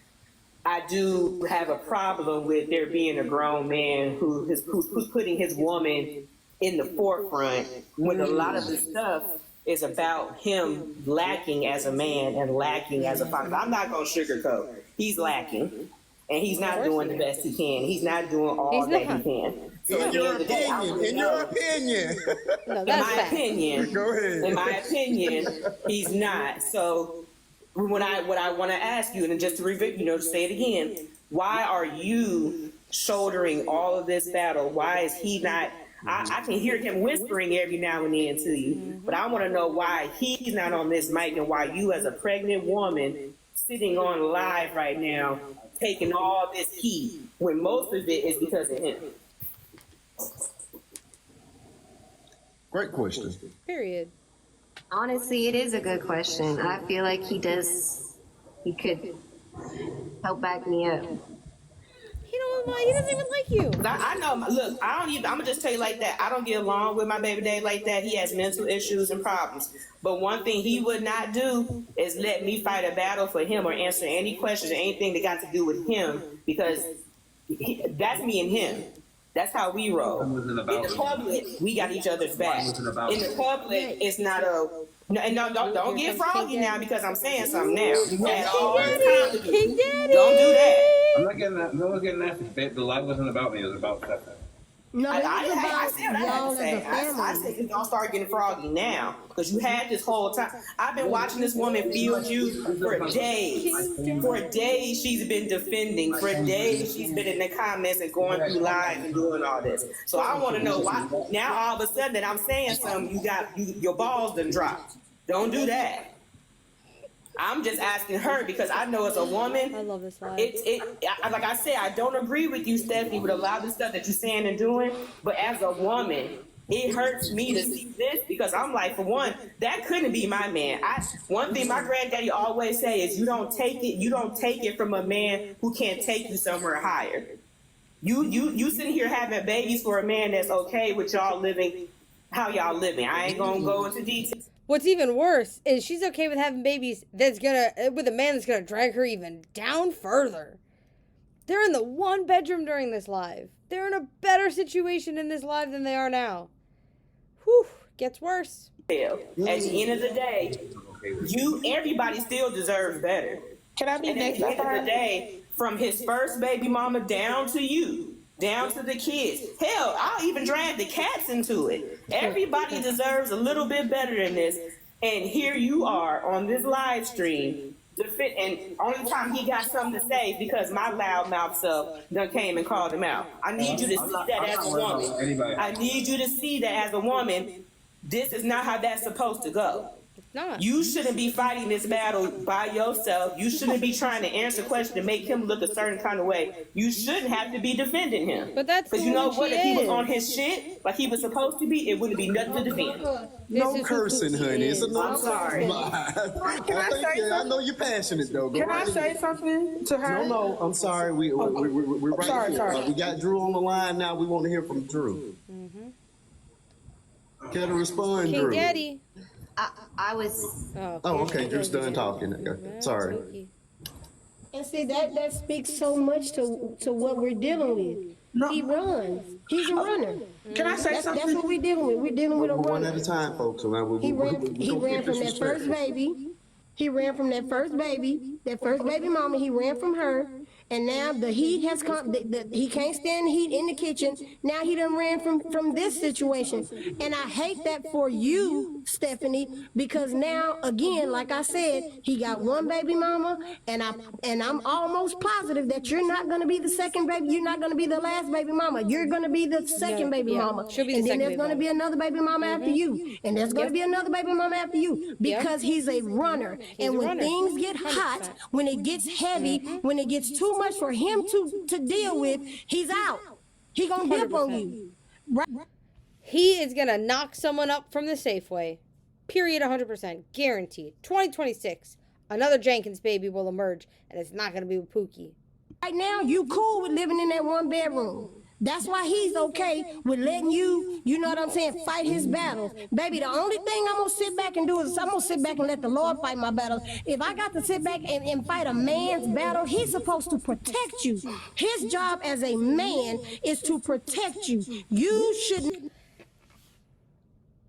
I do have a problem with there being a grown man who's putting his woman in the forefront when a lot of the stuff is about him lacking as a man and lacking as a father. I'm not going to sugarcoat. He's lacking, and he's not doing the best he can. He's not doing all that he can. So In your opinion, Go ahead. In my opinion, he's not. So what I want to ask you, and just to say it again, why are you shouldering all of this battle? Why is he not? I can hear him whispering every now and then to you, but I want to know why he's not on this mic and why you, as a pregnant woman, sitting on live right now, taking all this heat when most of it is because of him. Great question. Period. Honestly, it is a good question. I feel like he could help back me up. He doesn't even like you. I know. Look, I'm gonna just tell you like that. I don't get along with my baby daddy like that. He has mental issues and problems. But one thing he would not do is let me fight a battle for him or answer any questions or anything that got to do with him, because that's me and him. That's how we roll. In the public, we got each other's back. In the public, it's not a. No, don't get froggy now because I'm saying something now. You had all the time to do. Don't do that. I'm not getting that. No one's getting that. The live wasn't about me. It was about Stefan. No, I said what I had to say. I said don't start getting froggy now because you had this whole time. I've been watching this woman field you for days. For days she's been defending. For days she's been in the comments and going through live and doing all this. So I want to know why now all of a sudden that I'm saying something, your balls done dropped. Don't do that. I'm just asking her because I know as a woman, I love this live. Like I said, I don't agree with you, Stephanie, with a lot of the stuff that you're saying and doing. But as a woman, it hurts me to see this because I'm like, for one, that couldn't be my man. One thing my granddaddy always say is you don't take it from a man who can't take you somewhere higher. You sitting here having babies for a man that's okay with y'all living how y'all living. I ain't gonna go into details. What's even worse is she's okay with having babies with a man that's gonna drag her even down further. They're in the one bedroom during this live. They're in a better situation in this live than they are now. Whew, gets worse. At the end of the day, everybody still deserves better. Can I be next? At the end of the day, from his first baby mama down to you. Down to the kids. Hell, I'll even drag the cats into it. Everybody deserves a little bit better than this. And here you are on this live stream. And only time he got something to say because my loudmouth self done came and called him out. I need you to see that as a woman. I need you to see that as a woman. This is not how that's supposed to go. You shouldn't be fighting this battle by yourself. You shouldn't be trying to answer questions to make him look a certain kind of way. You shouldn't have to be defending him. But that's because you know what? If he was on his shit like he was supposed to be, it wouldn't be nothing to defend. No cursing, honey. I'm sorry. I know you're passionate though. Can I say something to her? No. I'm sorry. We're right here. Sorry. We got Drew on the line now. We want to hear from Drew. Can I respond, Drew? King Daddy. I was. Oh, okay. Drew's done talking. Sorry. And see, that speaks so much to what we're dealing with. No. He runs. He's a runner. Can I say something? That's what we're dealing with. We're dealing with a runner. One at a time, folks. He ran from that first baby. He ran from that first baby mama. He ran from her. And now the heat has come. He can't stand the heat in the kitchen. Now he done ran from this situation. And I hate that for you, Stephanie, because now, again, like I said, he got one baby mama, and I'm almost positive that you're not going to be the second baby. You're not going to be the last baby mama. You're going to be the second baby mama. She'll be the and then second there's going to be another baby mama after you. And there's going to be another baby mama after you because he's a runner. And when things get hot, when it gets heavy, when it gets too much for him to deal with, he's out. He gonna dip on you. Right? He is gonna knock someone up from the Safeway. Period. 100%. Guaranteed. 2026. Another Jenkins baby will emerge, and it's not going to be with Pookie. Right now, you cool with living in that one bedroom. That's why he's okay with letting you, you know what I'm saying, fight his battles. Baby, the only thing I'm going to sit back and do is I'm going to sit back and let the Lord fight my battles. If I got to sit back and fight a man's battle, he's supposed to protect you. His job as a man is to protect you. You shouldn't.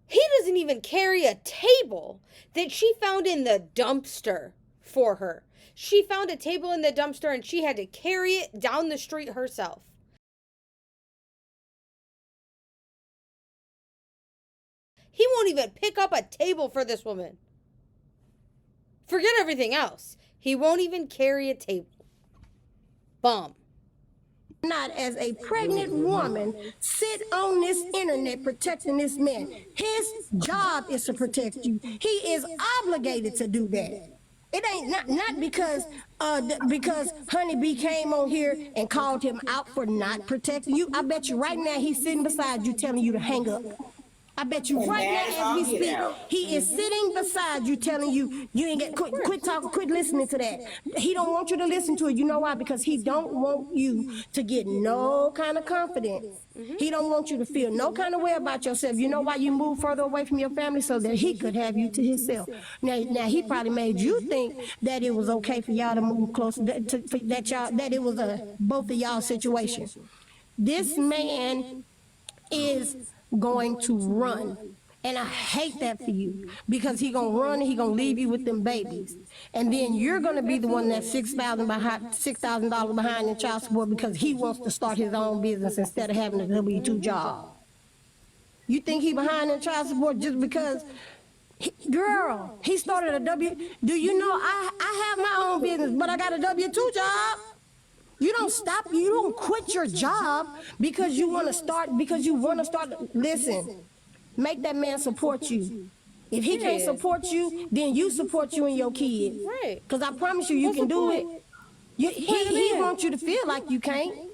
He doesn't even carry a table that she found in the dumpster for her. She found a table in the dumpster and she had to carry it down the street herself. He won't even pick up a table for this woman. Forget everything else. He won't even carry a table. Bum. Not as a pregnant woman sit on this internet protecting this man. His job is to protect you. He is obligated to do that. It ain't not because Honeybee came on here and called him out for not protecting you. I bet you right now he's sitting beside you telling you to hang up. I bet you right now as we speak, he is sitting beside you telling you, you ain't get, quit talking, quit listening to that. He don't want you to listen to it. You know why? Because he don't want you to get no kind of confidence. He don't want you to feel no kind of way about yourself. You know why you move further away from your family? So that he could have you to himself. Now he probably made you think that it was okay for y'all to move closer, that it was a both of y'all situation. This man is going to run. And I hate that for you because he gonna run and he gonna leave you with them babies. And then you're gonna be the one that's $6,000 behind in child support because he wants to start his own business instead of having a W-2 job. You think he behind in child support just because, girl, he started a do you know I have my own business, but I got a W-2 job? You don't stop, you don't quit your job because you want to start, listen, make that man support you. If he can't support you, then you support you and your kids. Right. Because I promise you, you can do it. He wants you to feel like you can't.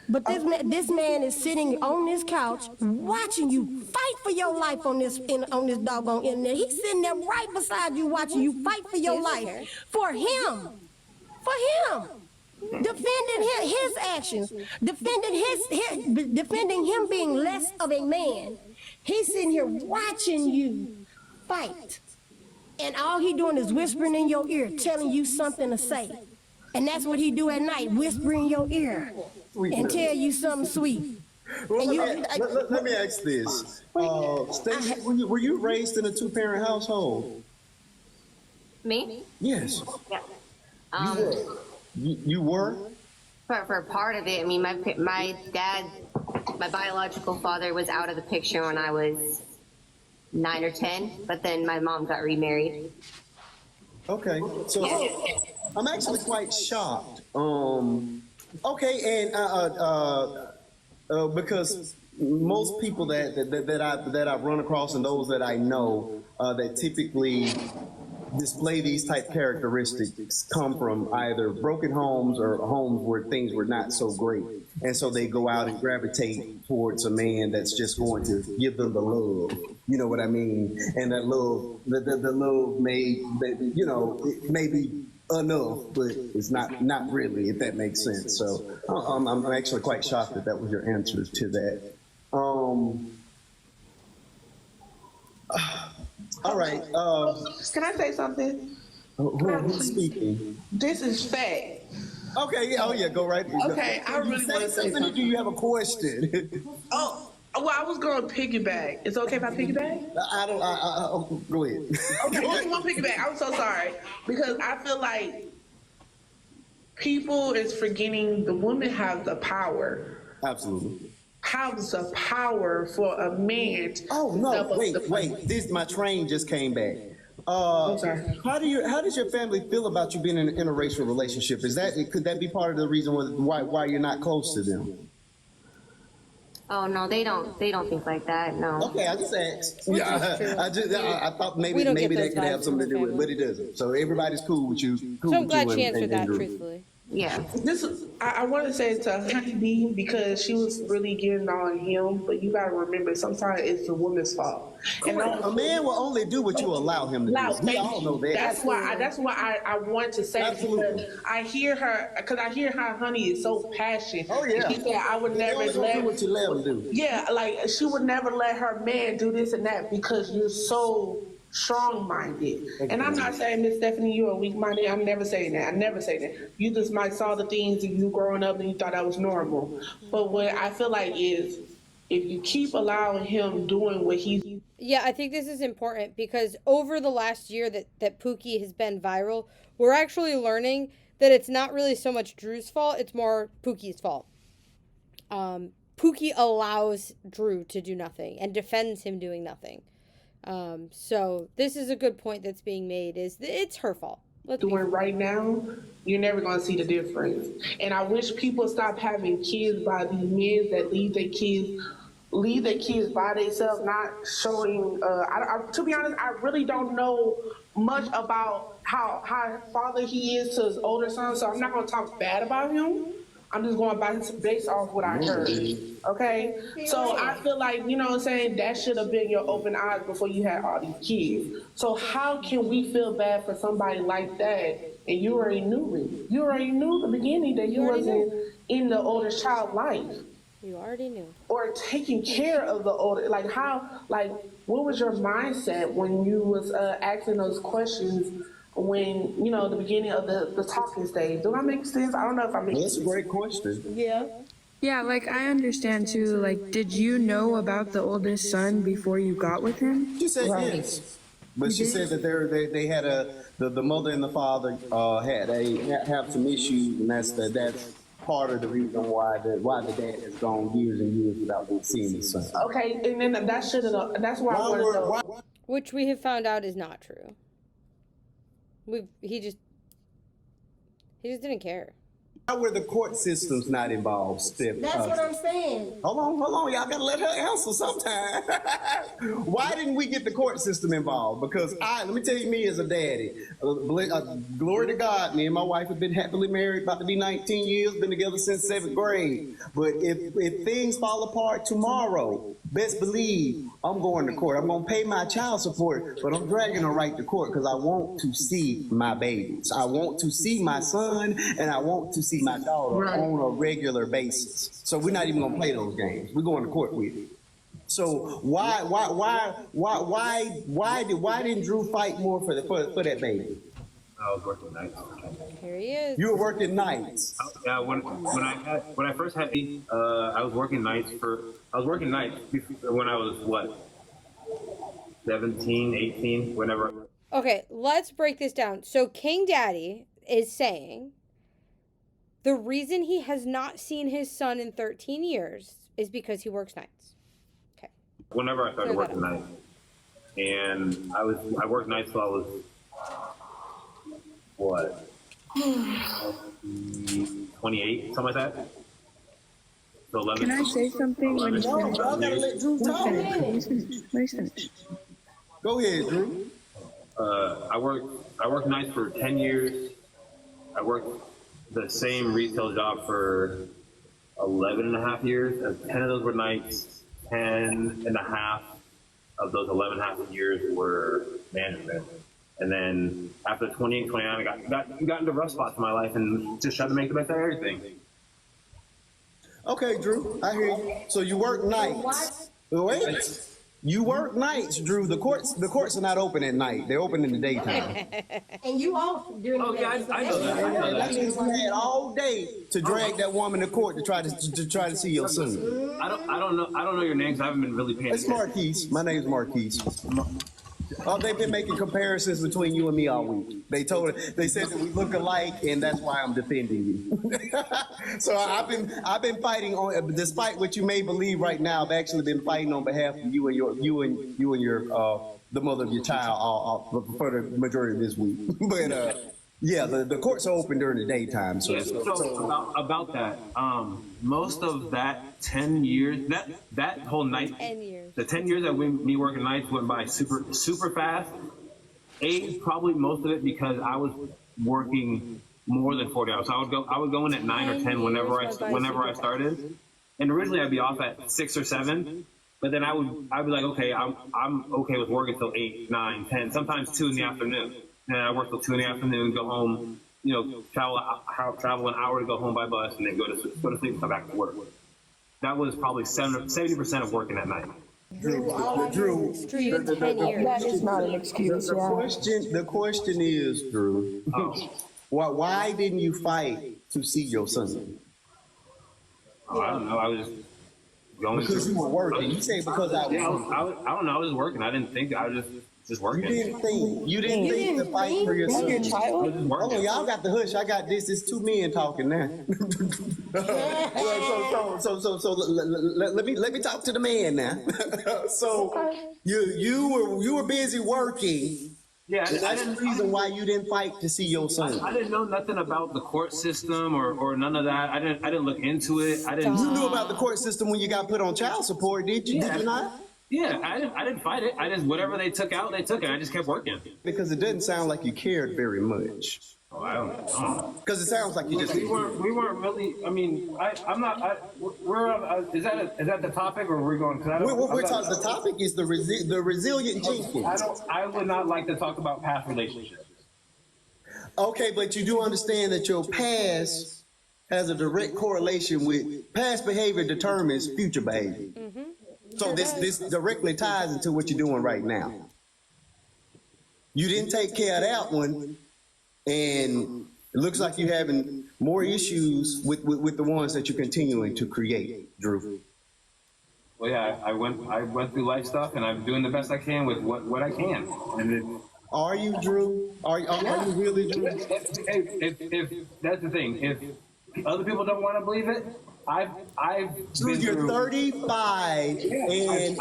But this man is sitting on this couch watching you fight for your life on this doggone internet. He's sitting there right beside you watching you fight for your life. For him. Defending his actions, defending him being less of a man. He's sitting here watching you fight. And all he doing is whispering in your ear, telling you something to say. And that's what he do at night, whisper in your ear and tell you something sweet. Well, let me ask this. Stacey, were you raised in a two-parent household? Me? Yes. Yeah. You were? For part of it, I mean, my dad, my biological father was out of the picture when I was 9 or 10, but then my mom got remarried. Okay, so I'm actually quite shocked. Okay, and because most people that I've run across and those that I know that typically display these type characteristics come from either broken homes or homes where things were not so great. And so they go out and gravitate towards a man that's just going to give them the love. You know what I mean? And that love, the love may, you know, it may be enough, but it's not really, if that makes sense. So I'm actually quite shocked that that was your answer to that. All right. Can I say something? Who's speaking? This is fact. Okay. Yeah. Oh, yeah. Go right. Okay. I really want to say something. Or do you have a question? Oh, well, I was going to piggyback. It's okay if I piggyback? Go ahead. Okay. Just one piggyback. I'm so sorry because I feel like people is forgetting the woman has the power. Absolutely. Has the power for a man to wait. My train just came back. I'm sorry. How does your family feel about you being in an interracial relationship? Could that be part of the reason why you're not close to them? Oh no, they don't think like that. No. Okay, I just asked. Yeah, I thought maybe that could have something to do with it, but it doesn't. So everybody's cool with you. So I'm glad she answered that truthfully. Yeah. I want to say it to Honeybee because she was really getting on him, but you gotta remember sometimes it's the woman's fault. And a man will only do what you allow him to do. We all know that. That's why I want to say it, because I hear how Honey is so passionate. Oh yeah. And she said I would never do what you let him do. Yeah, like she would never let her man do this and that because you're so strong-minded. And I'm not saying, Miss Stephanie, you're a weak-minded. I'm never saying that. I never say that. You just might saw the things that you growing up and you thought that was normal. But what I feel like is if you keep allowing him doing what he's... Yeah, I think this is important because over the last year that Pookie has been viral, we're actually learning that it's not really so much Drew's fault, it's more Pookie's fault. Pookie allows Drew to do nothing and defends him doing nothing. So this is a good point that's being made, is it's her fault. Doing right now, you're never going to see the difference. And I wish people stop having kids by these men that leave their kids by themselves, not showing. To be honest, I really don't know much about how father he is to his older son, so I'm not going to talk bad about him. I'm just going based off what I heard. Okay? So I feel like, you know what I'm saying, that should have been your open eyes before you had all these kids. So how can we feel bad for somebody like that? And you already knew it. You already knew at the beginning that you wasn't in the oldest child's life. You already knew. Or taking care of the older, what was your mindset when you was asking those questions when, the beginning of the talking stage? Do that make sense? I don't know if I make sense. That's a great question. Yeah. Yeah, I understand too, did you know about the oldest son before you got with him? She said yes. But she said that they had the mother and the father have some issues, and that's part of the reason why the dad has gone years and years without seeing his son. Okay, and then that's why I want to know. Which we have found out is not true. He just didn't care. Why were the court systems not involved, Steph? That's what I'm saying. Hold on. Y'all gotta let her answer sometime. Why didn't we get the court system involved? Because let me tell you, me as a daddy, glory to God, me and my wife have been happily married, about to be 19 years, been together since 7th grade. But if things fall apart tomorrow, best believe I'm going to court. I'm gonna pay my child support, but I'm dragging her right to court because I want to see my babies. I want to see my son, and I want to see my daughter on a regular basis. So we're not even gonna play those games. We're going to court with it. So why didn't Drew fight more for that baby? I was working nights. Here he is. You were working nights. Yeah, when I first had I was working nights when I was 17, 18, whenever. Okay, let's break this down. So King Daddy is saying the reason he has not seen his son in 13 years is because he works nights. Okay. Whenever I started working nights, and I worked nights till I was 28, something like that. So 11. Can I say something? When No, I gotta let Drew talk. Finish. Go ahead, Drew. I worked nights for 10 years. I worked the same retail job for 11 and a half years. 10 of those were nights. 10 and a half of those 11 and a half years were management. And then after 28, 29, I got into rough spots in my life and just tried to make the best out of everything. Okay, Drew, I hear you. So you work nights. Wait. You work nights, Drew. The courts are not open at night. They're open in the daytime. And you off during the day. I know that. That means you had all day to drag that woman to court to try to see your son. I don't know your names. I haven't been really paying It's attention. Marquise. My name's Marquise. Oh, they've been making comparisons between you and me all week. They said that we look alike, and that's why I'm defending you. So I've been fighting on, despite what you may believe right now. I've actually been fighting on behalf of you and your the mother of your child for the majority of this week. But yeah, the courts are open during the daytime. So, about that, most of that 10 years, that whole night, 10 years. the 10 years that me working nights went by super fast. Probably most of it because I was working more than 40 hours. So I would go in at 9 or 10 whenever I started. And originally I'd be off at 6 or 7, but then I'd be like, okay, I'm okay with working till 8, 9, 10, sometimes 2 in the afternoon. And I work till 2 in the afternoon, go home, travel an hour to go home by bus, and then go to sleep and come back to work. That was probably 70% of working at night. Drew, That is not an excuse. The question is, Drew, why didn't you fight to see your son? Oh, I don't know. I was just going because you were working. You say because I was. Yeah, I don't know. I was just working. I didn't think. I was just working. You didn't think to fight for your son. Hold on, y'all got the hush. I got this. It's 2 men talking now. So let me talk to the man now. So you were busy working. Yeah, that's the reason why you didn't fight to see your son. I didn't know nothing about the court system or none of that. I didn't look into it. You knew about the court system when you got put on child support, did you? Yeah. Did you not? Yeah, I didn't fight it. I just whatever they took out, they took it. I just kept working. Because it doesn't sound like you cared very much. Oh, I don't know. Because it sounds like you just. We weren't really. I mean, I'm not. Is that the topic, or are we going? The topic is the resilient Jenkins. I would not like to talk about past relationships. Okay, but you do understand that your past has a direct correlation with past behavior determines future behavior. Mm-hmm. So this directly ties into what you're doing right now. You didn't take care of that one, and it looks like you're having more issues with the ones that you're continuing to create, Drew. Well, yeah, I went through life stuff, and I'm doing the best I can with what I can. And are you, Drew? Are you really, Drew? If that's the thing, if other people don't want to believe it, Drew, you're 35, and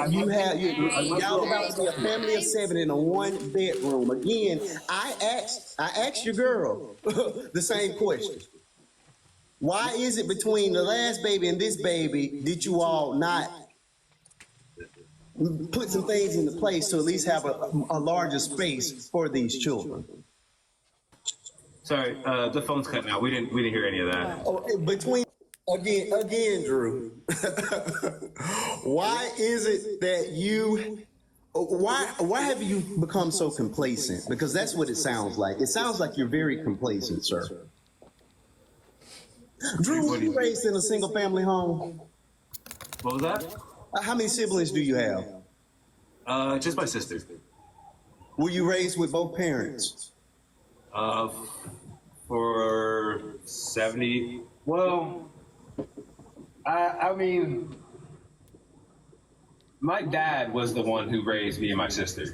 y'all about to be a family of 7 in a 1-bedroom. Again, I asked your girl the same question. Why is it between the last baby and this baby did you all not put some things into place to at least have a larger space for these children? Sorry, the phone's cutting out. We didn't hear any of that. Oh, between. Again, Drew, why is it that why have you become so complacent? Because that's what it sounds like. It sounds like you're very complacent, sir. Drew, were you raised in a single family home? What was that? How many siblings do you have? Just my sister. Were you raised with both parents? For 70, well, I mean, my dad was the one who raised me and my sister.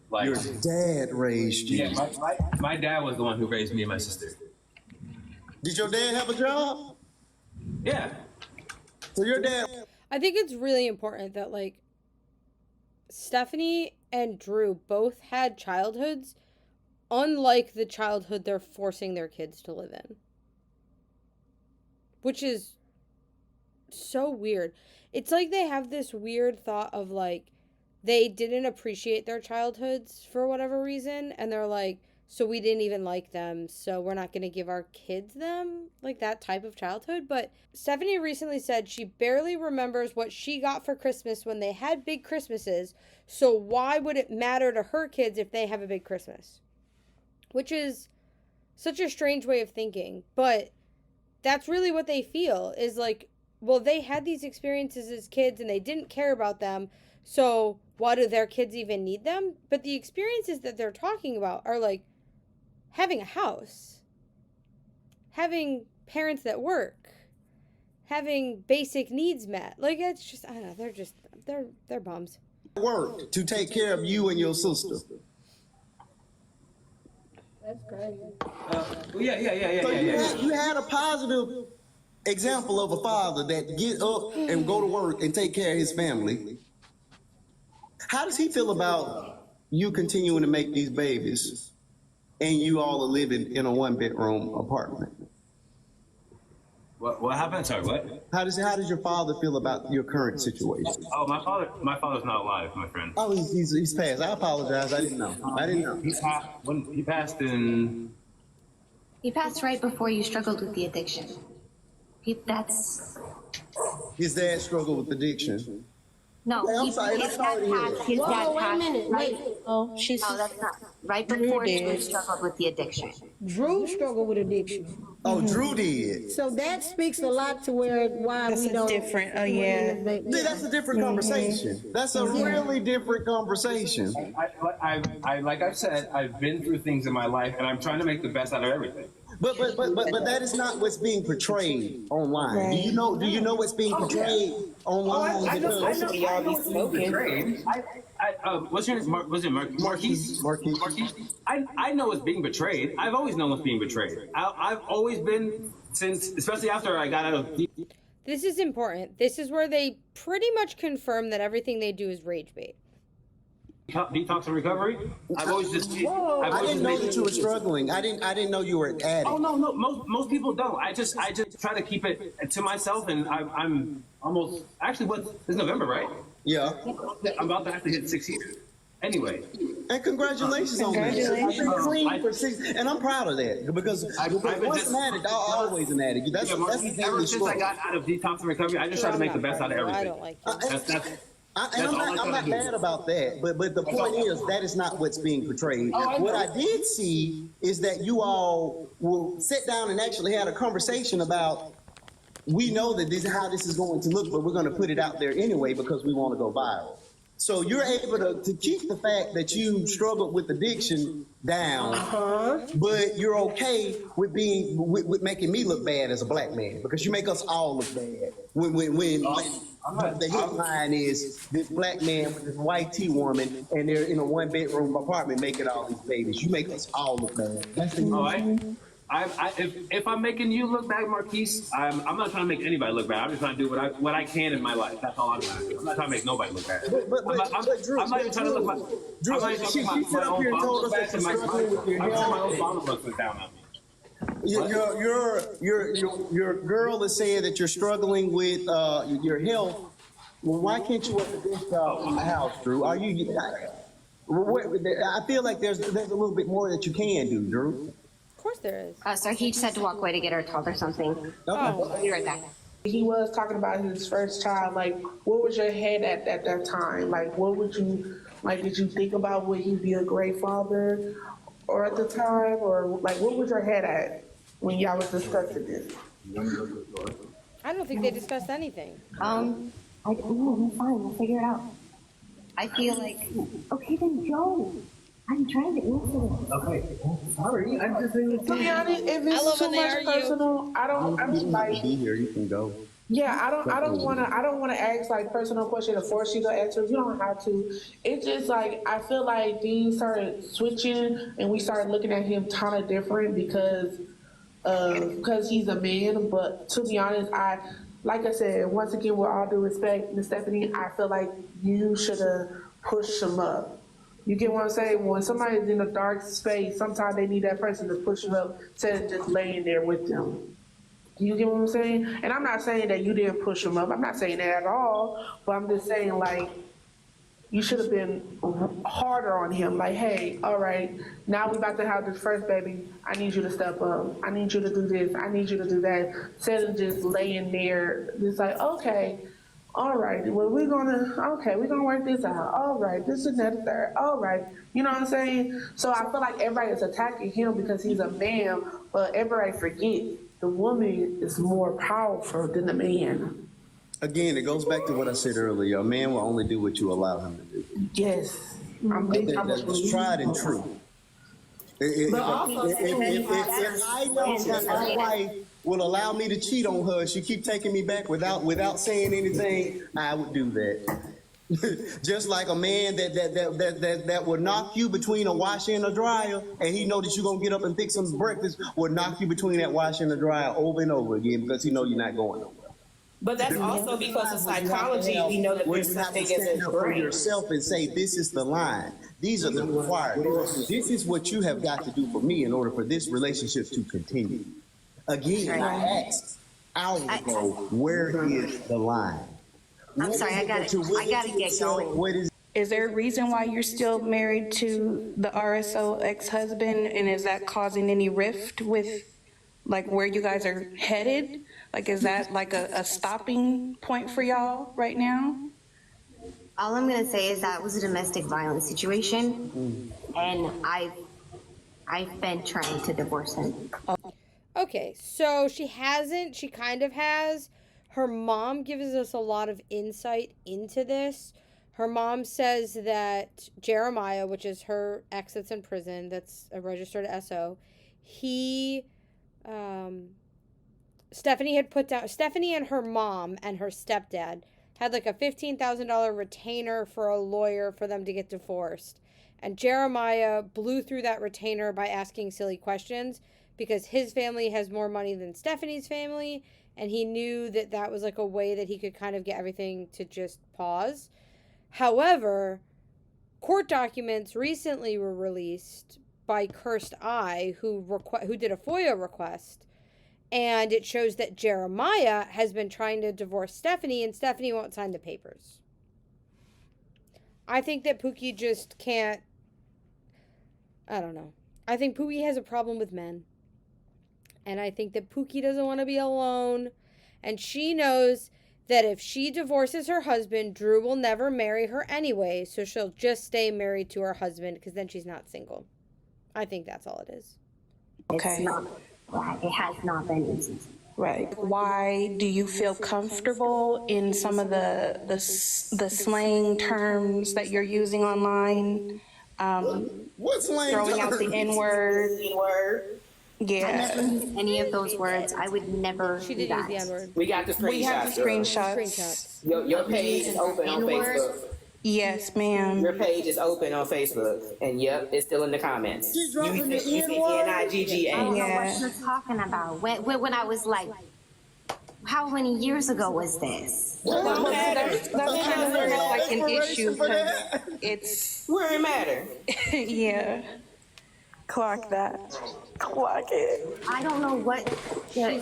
Like, your dad raised you? Yeah, my dad was the one who raised me and my sister. Did your dad have a job? Yeah. So your dad... I think it's really important that, like, Stephanie and Drew both had childhoods unlike the childhood they're forcing their kids to live in. Which is so weird. It's like they have this weird thought of, like, they didn't appreciate their childhoods for whatever reason, and they're like, so we didn't even like them, so we're not going to give our kids them, like, that type of childhood. But Stephanie recently said she barely remembers what she got for Christmas when they had big Christmases, so why would it matter to her kids if they have a big Christmas? Which is such a strange way of thinking, but that's really what they feel, is like, well, they had these experiences as kids and they didn't care about them, so why do their kids even need them? But the experiences that they're talking about are like having a house, having parents that work, having basic needs met. Like, it's just, I don't know, they're bums. Work to take care of you and your sister. That's great. You had a positive example of a father that get up and go to work and take care of his family. How does he feel about you continuing to make these babies and you all are living in a 1-bedroom apartment? What happened? Sorry, what? How does your father feel about your current situation? Oh, my father's not alive, my friend. Oh, he's passed. I apologize. I didn't know. He passed in He passed right before you struggled with the addiction. That's His dad struggled with addiction. no. Hey, I'm sorry. His dad passed. His dad Whoa, wait a passed. minute. Right. Wait. Oh, she's. No, that's not right Drew before Drew did. struggled with the addiction. Drew struggled with addiction. Oh, Drew did. So that speaks a lot to why That's we a don't. different, See, that's a different conversation. That's a really different conversation. I like I've said, I've been through things in my life, and I'm trying to make the best out of everything. But that is not what's being portrayed online. Do you know what's being portrayed online? I know what's being portrayed. What's your name? Was it Marquise? Marquise. I know what's being betrayed. I've always known what's being betrayed. I've always been, since, especially after I got out of. This is important. This is where they pretty much confirm that everything they do is rage bait. Detox and recovery. I've always just. I didn't know that you were struggling. I didn't know you were an addict. Oh no. Most people don't. I just try to keep it to myself, and I'm almost actually it's November, right? Yeah. I'm about to have to hit 6 years. Anyway. And congratulations on that. I've been clean for 6, and I'm proud of that because once an addict, always an addict. That's ever since I got out of detox and recovery, I just try to make the best out of everything. I don't like it. I'm not mad about that, but the point is that is not what's being portrayed. What I did see is that you all will sit down and actually had a conversation about, we know that this is how this is going to look, but we're going to put it out there anyway because we want to go viral. So you're able to keep the fact that you struggled with addiction down, but you're okay with with making me look bad as a black man because you make us all look bad when the headline is this black man with this white tea woman and they're in a 1-bedroom apartment making all these babies. You make us all look bad. That's the if I'm making you look bad, Marquise, I'm not trying to make anybody look bad. I'm just trying to do what I can in my life. That's all I'm trying to do. I'm not trying to make nobody look bad. I'm not even trying to look like. Drew, she sat up here and told us that you're struggling with your health. My own bottle was down on me. Your girl is saying that you're struggling with your health. Well, why can't you work a good job in the house, Drew? I feel like there's a little bit more that you can do, Drew. Of course there is. Sir, he just had to walk away to get her told or something. Okay. I'll be right back. He was talking about his first child. Like, what was your head at that time? Like, what would you, like, did you think about would he be a great father or at the time? Or, like, what was your head at when y'all was discussing this? I don't think they discussed anything. I'm fine. We'll figure it out. I feel like, okay, then Joe. I'm trying to answer this. Okay, sorry. I'm just saying. To be honest, if it's too much personal, I'm like, be here. You can go. Yeah, I don't wanna ask like personal questions or force you to answer. You don't have to. It's just like I feel like things started switching and we started looking at him kind of different because he's a man. But to be honest, like I said, once again, with all due respect, Ms. Stephanie, I feel like you should have pushed him up. You get what I'm saying? When somebody's in a dark space, sometimes they need that person to push them up instead of just laying there with them. You get what I'm saying? And I'm not saying that you didn't push him up. I'm not saying that at all. But I'm just saying, like, you should have been harder on him. Like, hey, all right, now we about to have this first baby. I need you to step up. I need you to do this. I need you to do that. Instead of just laying there, just like, okay. All right, well, we're gonna work this out. All right, this is that, third. All right, you know what I'm saying? So I feel like everybody is attacking him because he's a man, but everybody forgets the woman is more powerful than the man. Again, it goes back to what I said earlier. A man will only do what you allow him to do. Yes. That's tried and true. If I know that my wife will allow me to cheat on her, she keep taking me back without saying anything, I would do that. Just like a man that will knock you between a washer and a dryer, and he know that you're gonna get up and fix some breakfast, will knock you between that washer and the dryer over and over again because he know you're not going nowhere. But that's also because of psychology. We know that there's such thing as a for brain. yourself and say, this is the line. These are the requirements. This is what you have got to do for me in order for this relationship to continue. Again, I asked hours ago, where is the line? I'm sorry, I gotta get going. What is Is there a reason why you're still married to the RSO ex-husband, and is that causing any rift with like where you guys are headed? Like, is that like a stopping point for y'all right now? All I'm gonna say is that it was a domestic violence situation, and I've been trying to divorce him. Okay, so she hasn't. She kind of has. Her mom gives us a lot of insight into this. Her mom says that Jeremiah, which is her ex that's in prison, that's a registered SO, he, Stephanie had put down, Stephanie and her mom and her stepdad had like a $15,000 retainer for a lawyer for them to get divorced. And Jeremiah blew through that retainer by asking silly questions because his family has more money than Stephanie's family. And he knew that that was like a way that he could kind of get everything to just pause. However, court documents recently were released by Cursed Eye, who did a FOIA request, and it shows that Jeremiah has been trying to divorce Stephanie, and Stephanie won't sign the papers. I think that Pookie just can't. I don't know. I think Pookie has a problem with men. And I think that Pookie doesn't want to be alone. And she knows that if she divorces her husband, Drew will never marry her anyway. So she'll just stay married to her husband because then she's not single. I think that's all it is. Okay. It has not been easy. Right. Why do you feel comfortable in some of the slang terms that you're using online? What slang throwing out the N-word. Yeah. I never used any of those words. I would never. She did use the N-word. We got the screenshots. We have the screenshots. Your page is open on Facebook. Yes, ma'am. Your page is open on Facebook, and yep, it's still in the comments. She dropping the You said N-I-G-G-A. I don't know what you're talking about. When I was like, how many years ago was this? That's kind of like an issue because it's where it matter. Yeah. Clock that. Clock it. I don't know what. She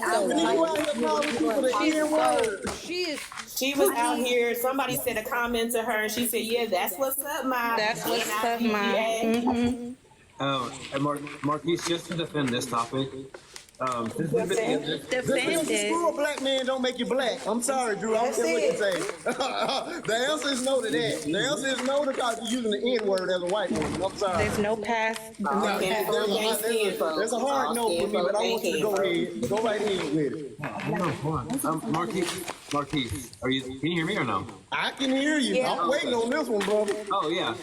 was out here. Somebody said a comment to her, and she said, "Yeah, that's what's up, Ma. That's what's up, Ma." Mm-hmm. And Marquise, just to defend this topic, Defend it. Screw a black man don't make you black. I'm sorry, Drew. I don't care what you say. The answer is no to that. The answer is no to using the N-word as a white woman. I'm sorry. There's no pass. There's a hard no for me, but I want you to go ahead. Go right ahead with it. Marquise, can you hear me or no? I can hear you. Yeah. I'm waiting on this one, brother. Oh yeah.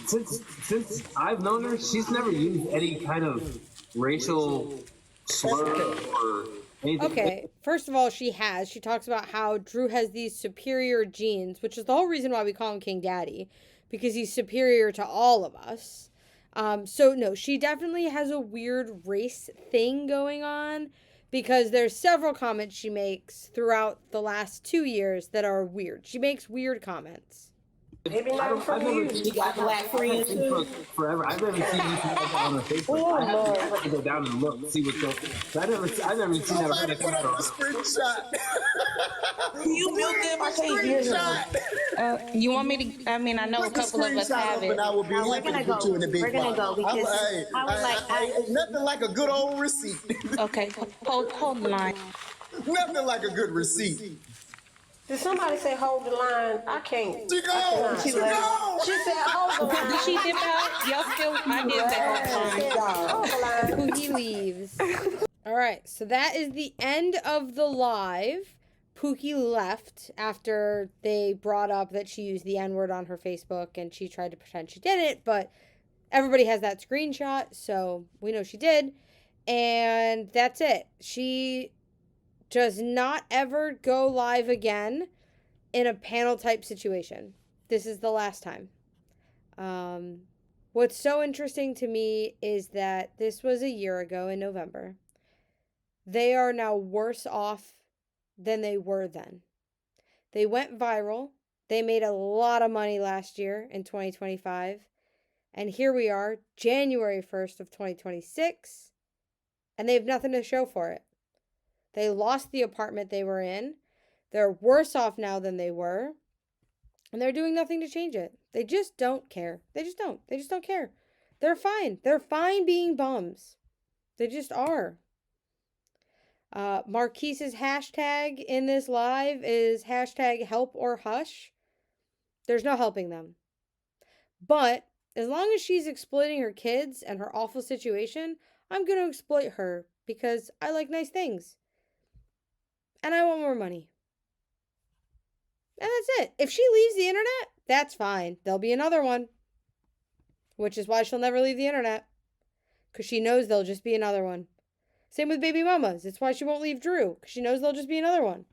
Since I've known her, she's never used any kind of racial slur or anything. Okay, first of all, she talks about how Drew has these superior genes, which is the whole reason why we call him King Daddy, because he's superior to all of us. So no, she definitely has a weird race thing going on, because there's several comments she makes throughout the last 2 years that are weird. She makes weird comments. Maybe not from you. She got black friends too. Forever. I've never seen you on her Facebook. I have to go down and look, see what's going on. I've never seen that. Somebody put up a screenshot. You built them. I can't hear them. You want me to? I mean, I know a couple of us have it. And I will be happy to put you in the big box. We're gonna go because I was like, nothing like a good old receipt. Okay, hold the line. Nothing like a good receipt. Did somebody say hold the line? I can't. She gone. She gone. She said hold the line. Did she dip out? Y'all still? I did say hold the line. Who he leaves. All right, so that is the end of the live. Pookie left after they brought up that she used the N-word on her Facebook and she tried to pretend she didn't, but everybody has that screenshot, so we know she did. And that's it. She does not ever go live again in a panel type situation. This is the last time. What's so interesting to me is that this was a year ago in November. They are now worse off than they were then. They went viral. They made a lot of money last year in 2025. And here we are, January 1st of 2026, and they have nothing to show for it. They lost the apartment they were in. They're worse off now than they were. And they're doing nothing to change it. They just don't care. They just don't. They just don't care. They're fine. They're fine being bums. They just are. Marquise's hashtag in this live is hashtag help or hush. There's no helping them. But as long as she's exploiting her kids and her awful situation, I'm going to exploit her because I like nice things. And I want more money. And that's it. If she leaves the internet, that's fine. There'll be another one. Which is why she'll never leave the internet. Because she knows there'll just be another one. Same with baby mamas. It's why she won't leave Drew. Because she knows there'll just be another one.